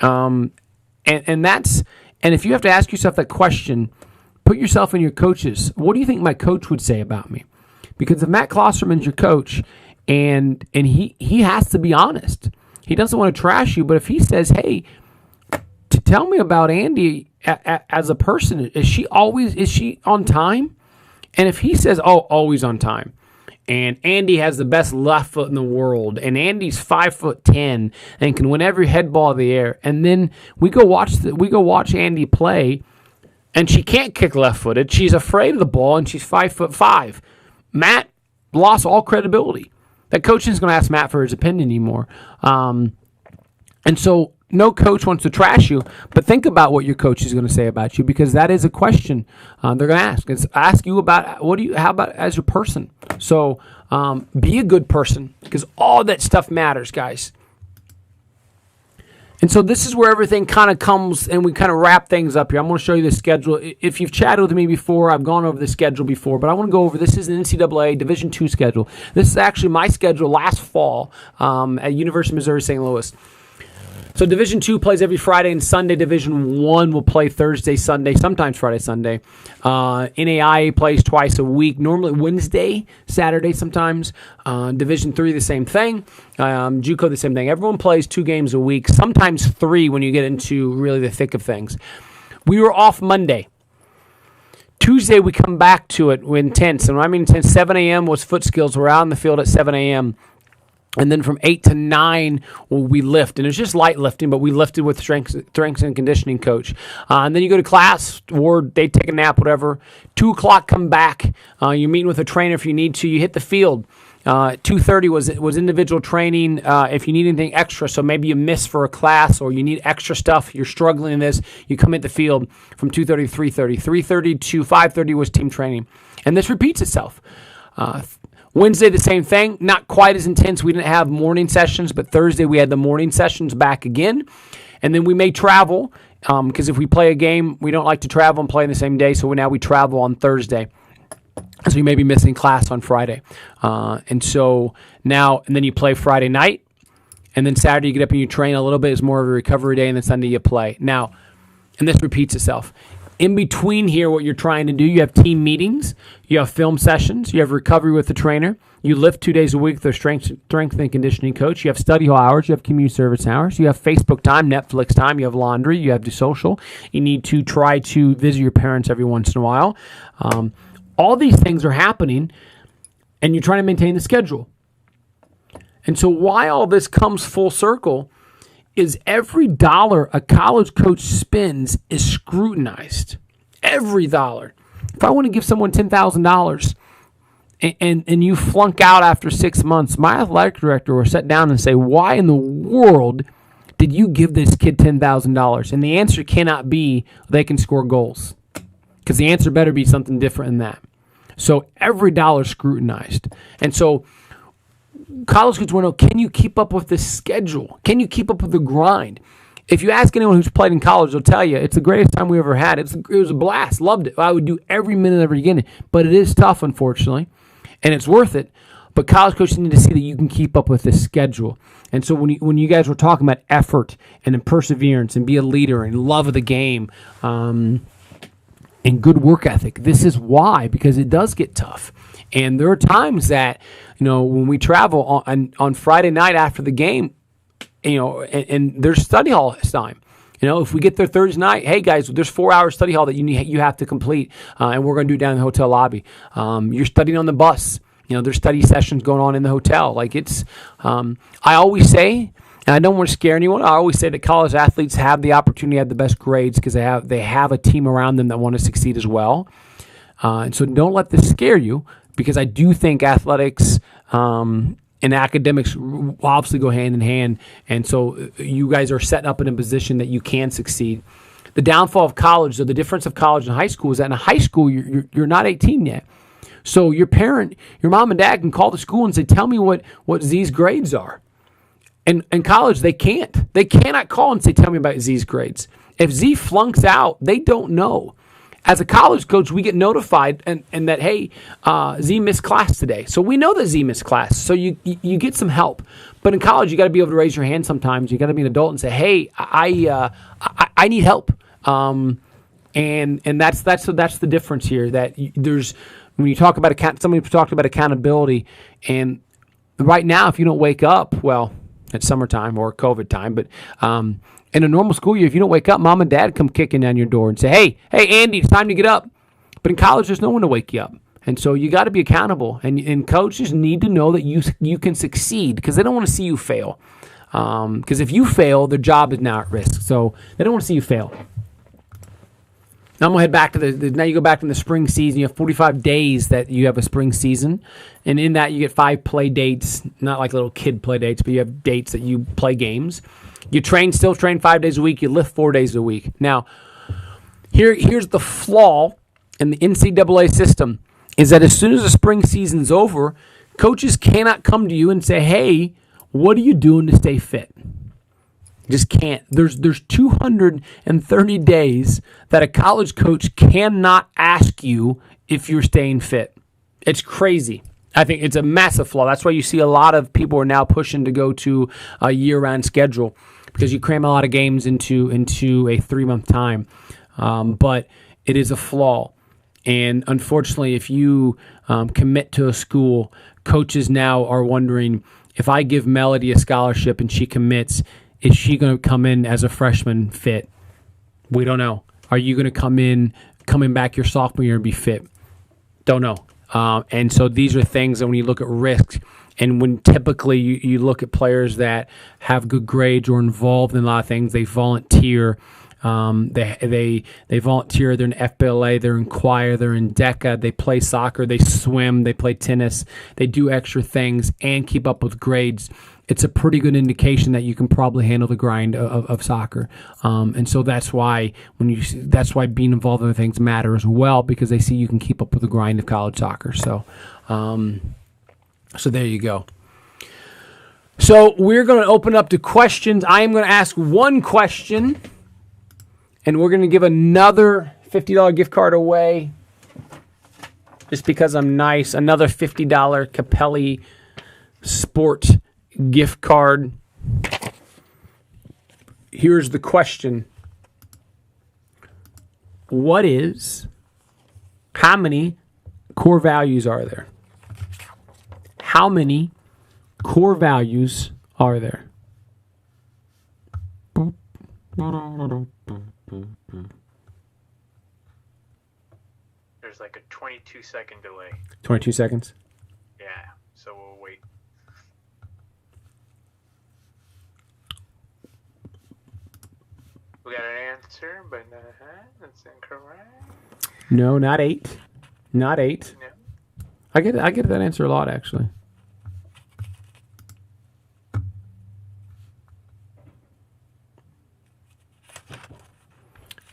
S2: And if you have to ask yourself that question, put yourself in your coaches. What do you think my coach would say about me? Because if Matt Klosterman's your coach and he has to be honest. He doesn't want to trash you, but if he says, hey, to tell me about Andy as a person, is she on time? And if he says, oh, always on time, and Andy has the best left foot in the world, and Andy's 5'10" and can win every head ball of the air, and then we go watch Andy play, and she can't kick left-footed. She's afraid of the ball, and she's 5'5". Matt lost all credibility. That coach isn't going to ask Matt for his opinion anymore. And so no coach wants to trash you, but think about what your coach is going to say about you, because that is a question they're going to ask. It's ask you about how about as your person. So be a good person, because all that stuff matters, guys. And so this is where everything kind of comes, and we kind of wrap things up here. I'm going to show you the schedule. If you've chatted with me before, I've gone over the schedule before, but I want to go over, this is an NCAA Division II schedule. This is actually my schedule last fall at University of Missouri St. Louis. So Division II plays every Friday and Sunday. Division I will play Thursday, Sunday, sometimes Friday, Sunday. Ncaa plays twice a week, normally Wednesday, Saturday sometimes. Division III, the same thing. JUCO, the same thing. Everyone plays 2 games a week, sometimes 3 when you get into really the thick of things. We were off Monday. Tuesday, we come back to it. We're intense. And when I mean intense, 7 a.m. was foot skills. We're out in the field at 7 a.m., and then from 8 to 9, we lift. And it's just light lifting, but we lifted with strength and conditioning coach. And then you go to class, or they take a nap, whatever. 2 o'clock, come back. You're meeting with a trainer if you need to. You hit the field. 2:30 was individual training. If you need anything extra, so maybe you miss for a class or you need extra stuff, you're struggling in this, you come hit the field from 2:30 to 3:30. 3:30 to 5:30 was team training. And this repeats itself. Wednesday, the same thing, not quite as intense. We didn't have morning sessions, but Thursday we had the morning sessions back again. And then we may travel, because if we play a game, we don't like to travel and play in the same day, so now we travel on Thursday. So you may be missing class on Friday. And then you play Friday night, and then Saturday you get up and you train a little bit. It's more of a recovery day, and then Sunday you play. Now, and this repeats itself. In between here, what you're trying to do, you have team meetings, you have film sessions, you have recovery with the trainer, you lift 2 days a week with their strength and conditioning coach, you have study hall hours, you have community service hours, you have Facebook time, Netflix time, you have laundry, you have the social. You need to try to visit your parents every once in a while. All these things are happening, and you're trying to maintain the schedule. And so why all this comes full circle is every dollar a college coach spends is scrutinized. Every dollar. If I want to give someone $10,000 and you flunk out after 6 months, my athletic director will sit down and say, why in the world did you give this kid $10,000? And the answer cannot be they can score goals, because the answer better be something different than that. So every dollar is scrutinized. And so college kids want to know, can you keep up with the schedule? Can you keep up with the grind? If you ask anyone who's played in college, they'll tell you it's the greatest time we ever had. It was a blast. Loved it. I would do every minute of every beginning. But it is tough, unfortunately, and it's worth it. But college coaches need to see that you can keep up with the schedule. And so when you guys were talking about effort and perseverance and be a leader and love of the game and good work ethic, this is why, because it does get tough. And there are times that, when we travel on Friday night after the game, and there's study hall time. If we get there Thursday night, hey guys, there's 4 hours study hall that you have to complete, and we're going to do it down in the hotel lobby. You're studying on the bus. There's study sessions going on in the hotel. Like it's, I always say, and I don't want to scare anyone, I always say that college athletes have the opportunity to have the best grades because they have a team around them that want to succeed as well. And so don't let this scare you, because I do think athletics and academics obviously go hand in hand. And so you guys are set up in a position that you can succeed. The downfall of college, so the difference of college and high school, is that in high school, you're not 18 yet. So your mom and dad can call the school and say, tell me what Z's grades are. And in college, they can't. They cannot call and say, tell me about Z's grades. If Z flunks out, they don't know. As a college coach, we get notified and that, hey, Z missed class today. So we know that Z missed class. So you get some help. But in college, you got to be able to raise your hand sometimes. You got to be an adult and say, hey, I need help. And that's the difference here. That there's, when you talk about somebody talked about accountability, and right now, if you don't wake up, well, it's summertime or COVID time, but in a normal school year, if you don't wake up, mom and dad come kicking down your door and say, hey, Andy, it's time to get up. But in college, there's no one to wake you up. And so you got to be accountable. And coaches need to know that you can succeed, because they don't want to see you fail. Because if you fail, their job is now at risk. So they don't want to see you fail. Now I'm going to head back to now you go back in the spring season. You have 45 days that you have a spring season. And in that, you get 5 play dates, not like little kid play dates, but you have dates that you play games. You still train 5 days a week. You lift 4 days a week. Now, here's the flaw in the NCAA system, is that as soon as the spring season's over, coaches cannot come to you and say, hey, what are you doing to stay fit? Just can't. There's 230 days that a college coach cannot ask you if you're staying fit. It's crazy. I think it's a massive flaw. That's why you see a lot of people are now pushing to go to a year-round schedule, because you cram a lot of games into a 3-month time. But it is a flaw. And unfortunately, if you commit to a school, coaches now are wondering, if I give Melody a scholarship and she commits, is she going to come in as a freshman fit? We don't know. Are you going to coming back your sophomore year and be fit? Don't know. And so these are things that when you look at risks, and when typically you look at players that have good grades or involved in a lot of things, they volunteer. They volunteer. They're in FBLA. They're in choir. They're in DECA. They play soccer. They swim. They play tennis. They do extra things and keep up with grades. It's a pretty good indication that you can probably handle the grind of soccer. And so that's why being involved in things matter as well, because they see you can keep up with the grind of college soccer. So there you go. So we're going to open up to questions. I am going to ask one question, and we're going to give another $50 gift card away just because I'm nice. Another $50 Capelli Sport gift card. Here's the question. how many core values are there? How many core values are there?
S1: There's like a 22-second delay.
S2: 22 seconds?
S1: Yeah, so we'll wait. We got an answer, but that's incorrect.
S2: No, not 8. Not 8.
S1: No.
S2: I get that answer a lot, actually.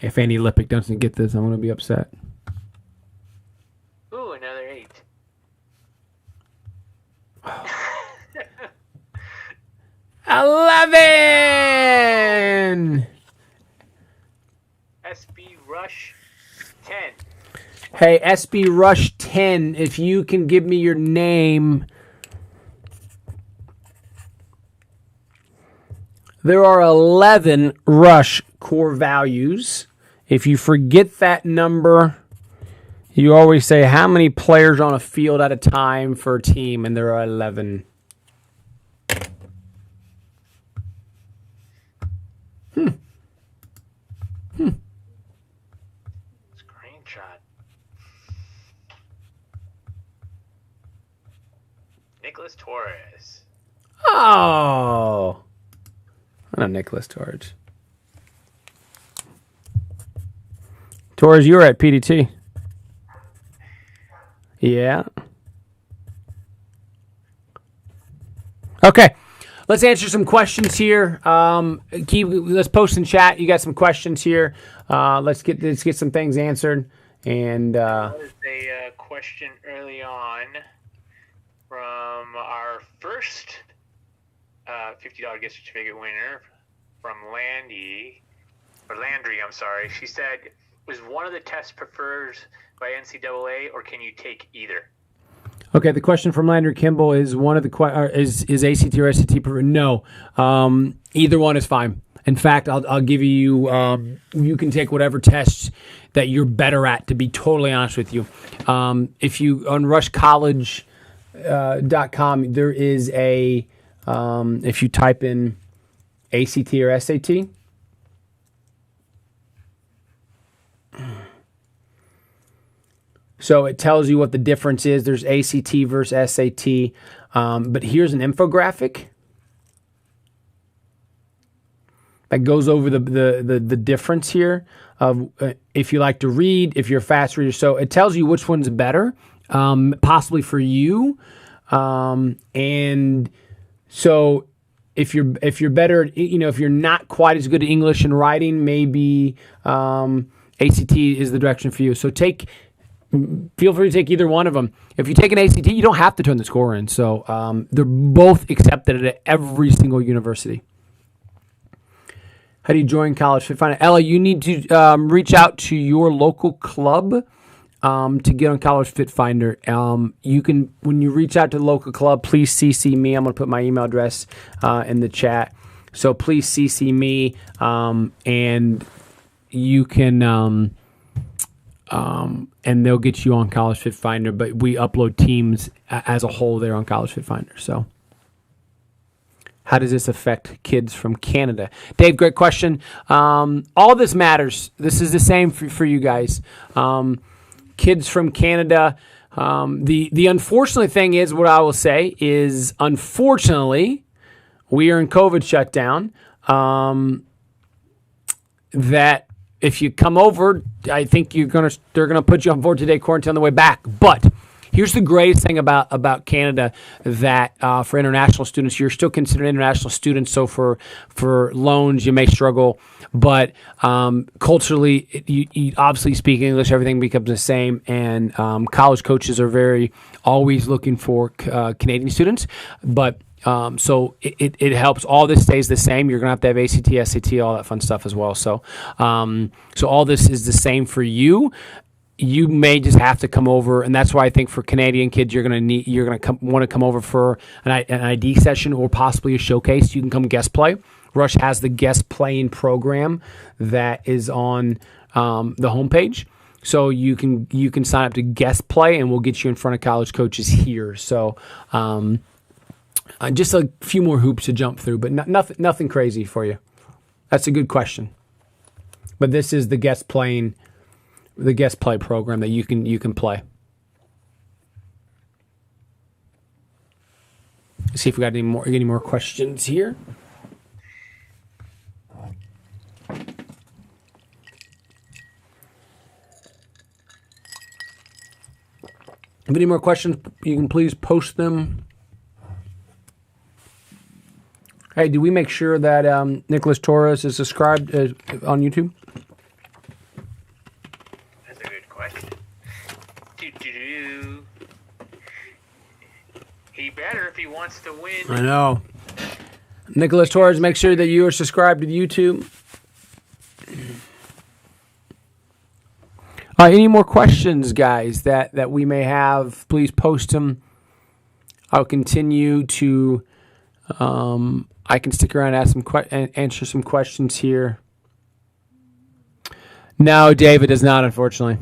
S2: If Andy Lippick doesn't get this, I'm going to be upset.
S1: Ooh, another 8.
S2: $11.
S1: SB Rush 10.
S2: Hey, SB Rush 10, if you can give me your name. There are 11 Rush core values. If you forget that number, you always say how many players on a field at a time for a team, and there are 11.
S1: Screenshot. Nicholas Torres.
S2: Oh. I know Nicholas Torres. Torres, you were at PDT. Yeah. Okay. Let's answer some questions here. Let's post in chat. You got some questions here. Let's get some things answered. And
S1: There was a question early on from our first $50 gift certificate winner from Landry. I'm sorry. She said, "Was one of the tests preferred by NCAA, or can you take either?"
S2: okay, the question from Landry Kimball is one of the is ACT or SAT preferred? No, either one is fine. In fact, I'll give you you can take whatever tests that you're better at. To be totally honest with you, if you on rushcollege.com, there is a if you type in ACT or SAT. So it tells you what the difference is. There's ACT versus SAT. But here's an infographic that goes over the difference here of if you like to read, if you're a fast reader. So it tells you which one's better, possibly for you. And so if you're better, if you're not quite as good at English and writing, maybe ACT is the direction for you. So feel free to take either one of them. If you take an ACT, you don't have to turn the score in. So they're both accepted at every single university. How do you join College Fit Finder? Ella, you need to reach out to your local club to get on College Fit Finder. You can, when you reach out to the local club, please CC me. I'm going to put my email address in the chat. So please CC me, and you can... and they'll get you on College Fit Finder, but we upload teams as a whole there on College Fit Finder. So how does this affect kids from Canada? Dave, great question. All this matters. This is the same for you guys. Kids from Canada. The unfortunate thing is, what I will say is, unfortunately, we are in COVID shutdown. That if you come over, I think they're gonna put you on 14-day quarantine on the way back. But here's the greatest thing about Canada, that for international students, you're still considered international students. So for loans, you may struggle, but culturally, you obviously speak English. Everything becomes the same, and college coaches are always looking for Canadian students, but. So it helps. All this stays the same. You're going to have ACT, SAT, all that fun stuff as well. So all this is the same for you. You may just have to come over, and that's why I think for Canadian kids, you're going to want to come over for an ID session or possibly a showcase. You can come guest play. Rush has the guest playing program that is on the homepage. So you can sign up to guest play, and we'll get you in front of college coaches here. So just a few more hoops to jump through, but nothing crazy for you. That's a good question. But this is the guest play program that you can play. Let's see if we got any more questions here. If any more questions, you can please post them. Hey, do we make sure that Nicholas Torres is subscribed on YouTube?
S1: That's a good question. He better if he wants to win.
S2: I know. Nicholas Torres, make sure that you are subscribed to YouTube. Any more questions, guys, that we may have, please post them. I'll continue to, I can stick around and answer some questions here. No, David does not, unfortunately.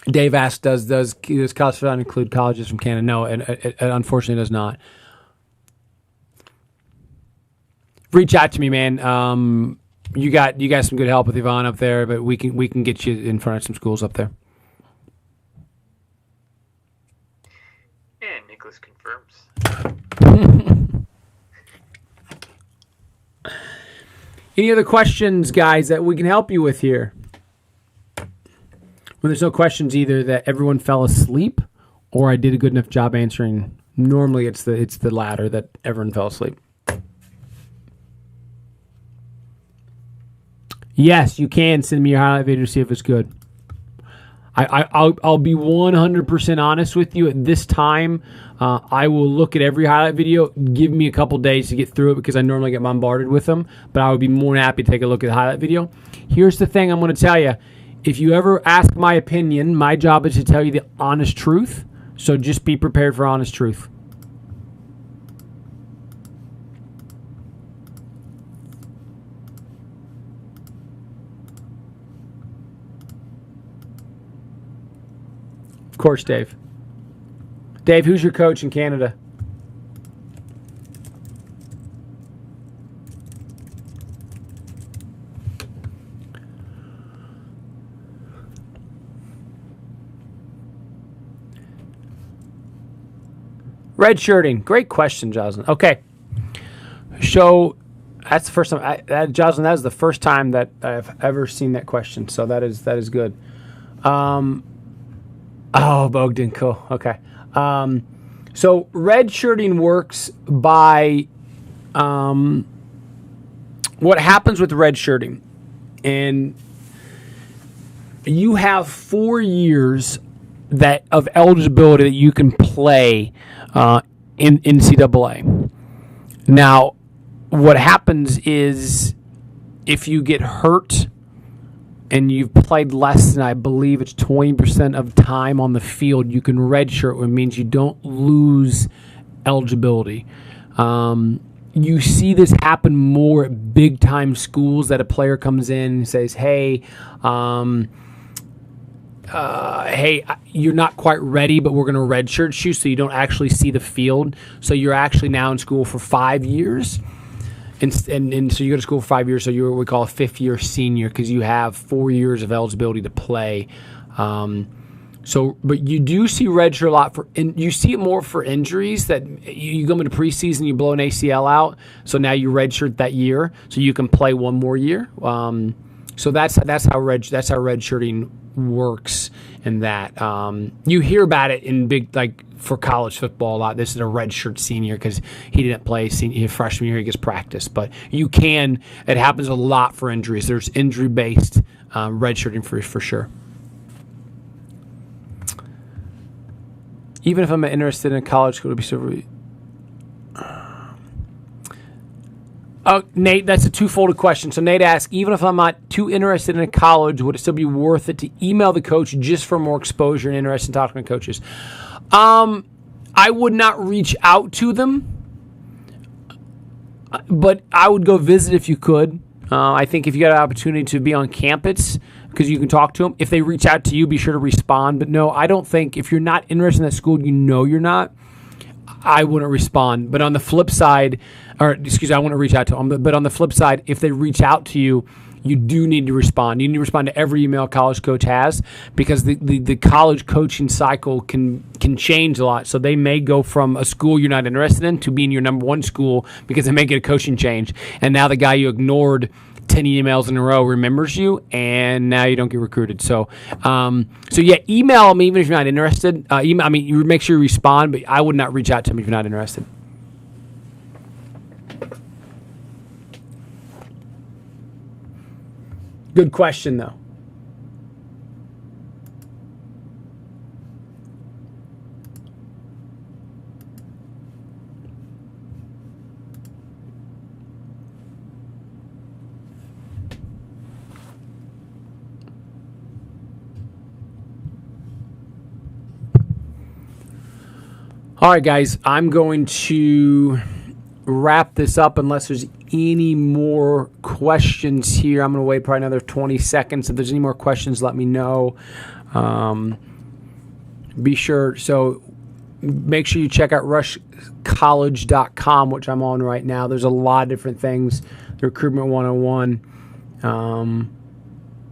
S2: Dave asked, does college football include colleges from Canada? No, it unfortunately does not. Reach out to me, man. You got some good help with Yvonne up there, but we can get you in front of some schools up there.
S1: And Nicholas confirms.
S2: Any other questions, guys, that we can help you with here? When there's no questions, either that everyone fell asleep or I did a good enough job answering. Normally it's the latter, that everyone fell asleep. Yes, you can send me your highlight video to see if it's good. I'll be 100% honest with you. At this time, I will look at every highlight video. Give me a couple days to get through it because I normally get bombarded with them. But I would be more than happy to take a look at the highlight video. Here's the thing I'm going to tell you. If you ever ask my opinion, my job is to tell you the honest truth. So just be prepared for honest truth. Of course, Dave. Dave, who's your coach in Canada? Redshirting. Great question, Jocelyn. Okay. So that's the first time, Jocelyn, that is the first time that I've ever seen that question. So that is good. Bogdan, cool. Okay. So redshirting works by what happens with redshirting. And you have 4 years of eligibility that you can play in NCAA. Now, what happens is if you get hurt and you've played less than, I believe it's 20% of time on the field, you can redshirt, which means you don't lose eligibility. You see this happen more at big-time schools, that a player comes in and says, hey, you're not quite ready, but we're going to redshirt you, so you don't actually see the field. So you're actually now in school for 5 years. And so you go to school for 5 years, so you're what we call a fifth-year senior because you have 4 years of eligibility to play. But you do see redshirt a lot you see it more for injuries that you go into preseason, you blow an ACL out, so now you redshirt that year, so you can play one more year. So that's how redshirting works. In that you hear about it in big, like for college football a lot. This is a redshirt senior because he didn't play his freshman year. He gets practice, but it happens a lot for injuries. There's injury based redshirting for sure. Even if I'm interested in college school, to be so. Oh, Nate, that's a two-folded question. So Nate asks, even if I'm not too interested in college, would it still be worth it to email the coach just for more exposure and interest in talking to coaches? I would not reach out to them But I would go visit if you could. I think if you got an opportunity to be on campus, because you can talk to them. If they reach out to you, be sure to respond. But no, I don't think if you're not interested in that school, you're not, I wouldn't respond. But on the flip side, I wouldn't reach out to them. But on the flip side, if they reach out to you, you do need to respond. You need to respond to every email a college coach has, because the college coaching cycle can change a lot. So they may go from a school you're not interested in to being your number one school because they may get a coaching change. And now the guy you ignored 10 emails in a row remembers you, and now you don't get recruited. So yeah, email them even if you're not interested. You make sure you respond, but I would not reach out to them if you're not interested. Good question, though. All right, guys, I'm going to wrap this up unless there's any more questions here. I'm going to wait probably another 20 seconds. If there's any more questions, let me know. Be sure. So make sure you check out rushcollege.com, which I'm on right now. There's a lot of different things. The Recruitment 101.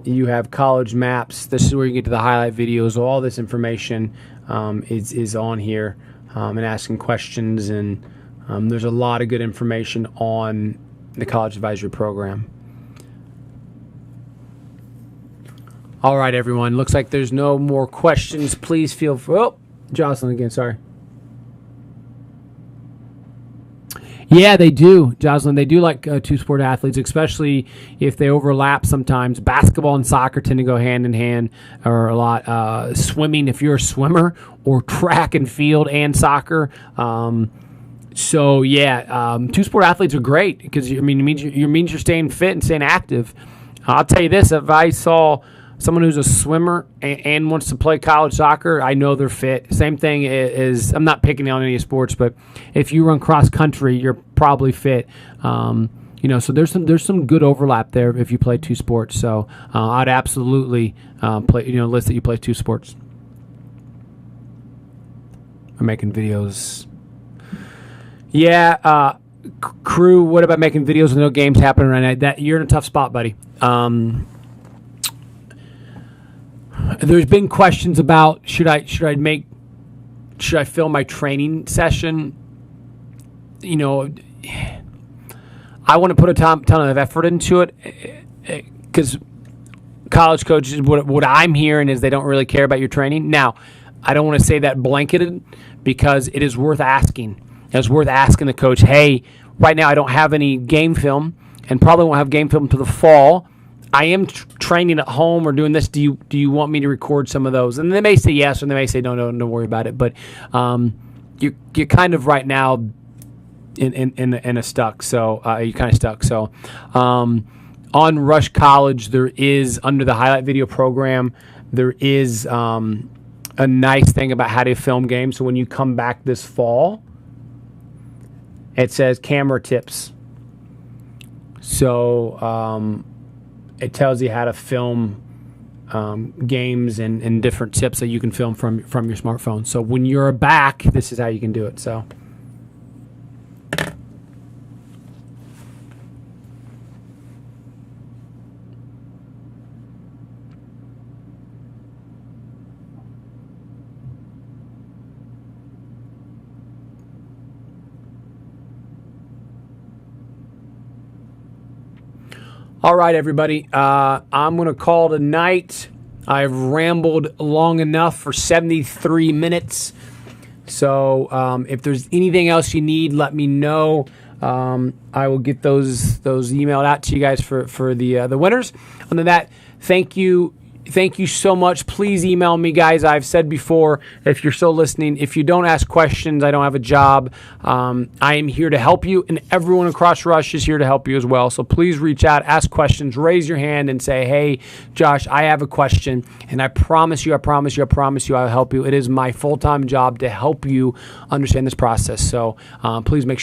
S2: You have college maps. This is where you get to the highlight videos. All this information is on here, and asking questions. And there's a lot of good information on the College Advisory Program. All right, everyone. Looks like there's no more questions. Please feel free. Oh, Jocelyn again. Sorry. Yeah, they do, Jocelyn. They do like two-sport athletes, especially if they overlap sometimes. Basketball and soccer tend to go hand in hand, or a lot. Swimming, if you're a swimmer, or track and field and soccer. So yeah, two-sport athletes are great because it means you're staying fit and staying active. I'll tell you this: if I saw someone who's a swimmer and wants to play college soccer, I know they're fit. Same thing is, I'm not picking on any sports, but if you run cross country, you're probably fit. So there's some good overlap there if you play two sports. So I'd absolutely list that you play two sports. I'm making videos. Yeah, crew. What about making videos with no games happening right now? That you're in a tough spot, buddy. There's been questions about should I film my training session? I want to put a ton of effort into it because college coaches, what I'm hearing is they don't really care about your training. Now, I don't want to say that blanketed because it is worth asking. It's worth asking the coach, hey, right now I don't have any game film and probably won't have game film until the fall. I am training at home or doing this. Do you want me to record some of those? And they may say yes, or they may say no, don't worry about it. But you're kind of right now in a stuck. So you're kind of stuck. So on Rush College, there is, under the highlight video program, there is a nice thing about how to film games. So when you come back this fall, it says camera tips. So it tells you how to film games and different tips that you can film from your smartphone. So when you're back, this is how you can do it. So. All right, everybody. I'm going to call it a night. I've rambled long enough for 73 minutes. So if there's anything else you need, let me know. I will get those emailed out to you guys for the winners. Other than that, thank you. Thank you so much. Please email me, guys. I've said before, if you're still listening, if you don't ask questions, I don't have a job. I am here to help you, and everyone across Rush is here to help you as well. So please reach out, ask questions, raise your hand, and say, hey, Josh, I have a question, and I promise you, I'll help you. It is my full-time job to help you understand this process. So please make sure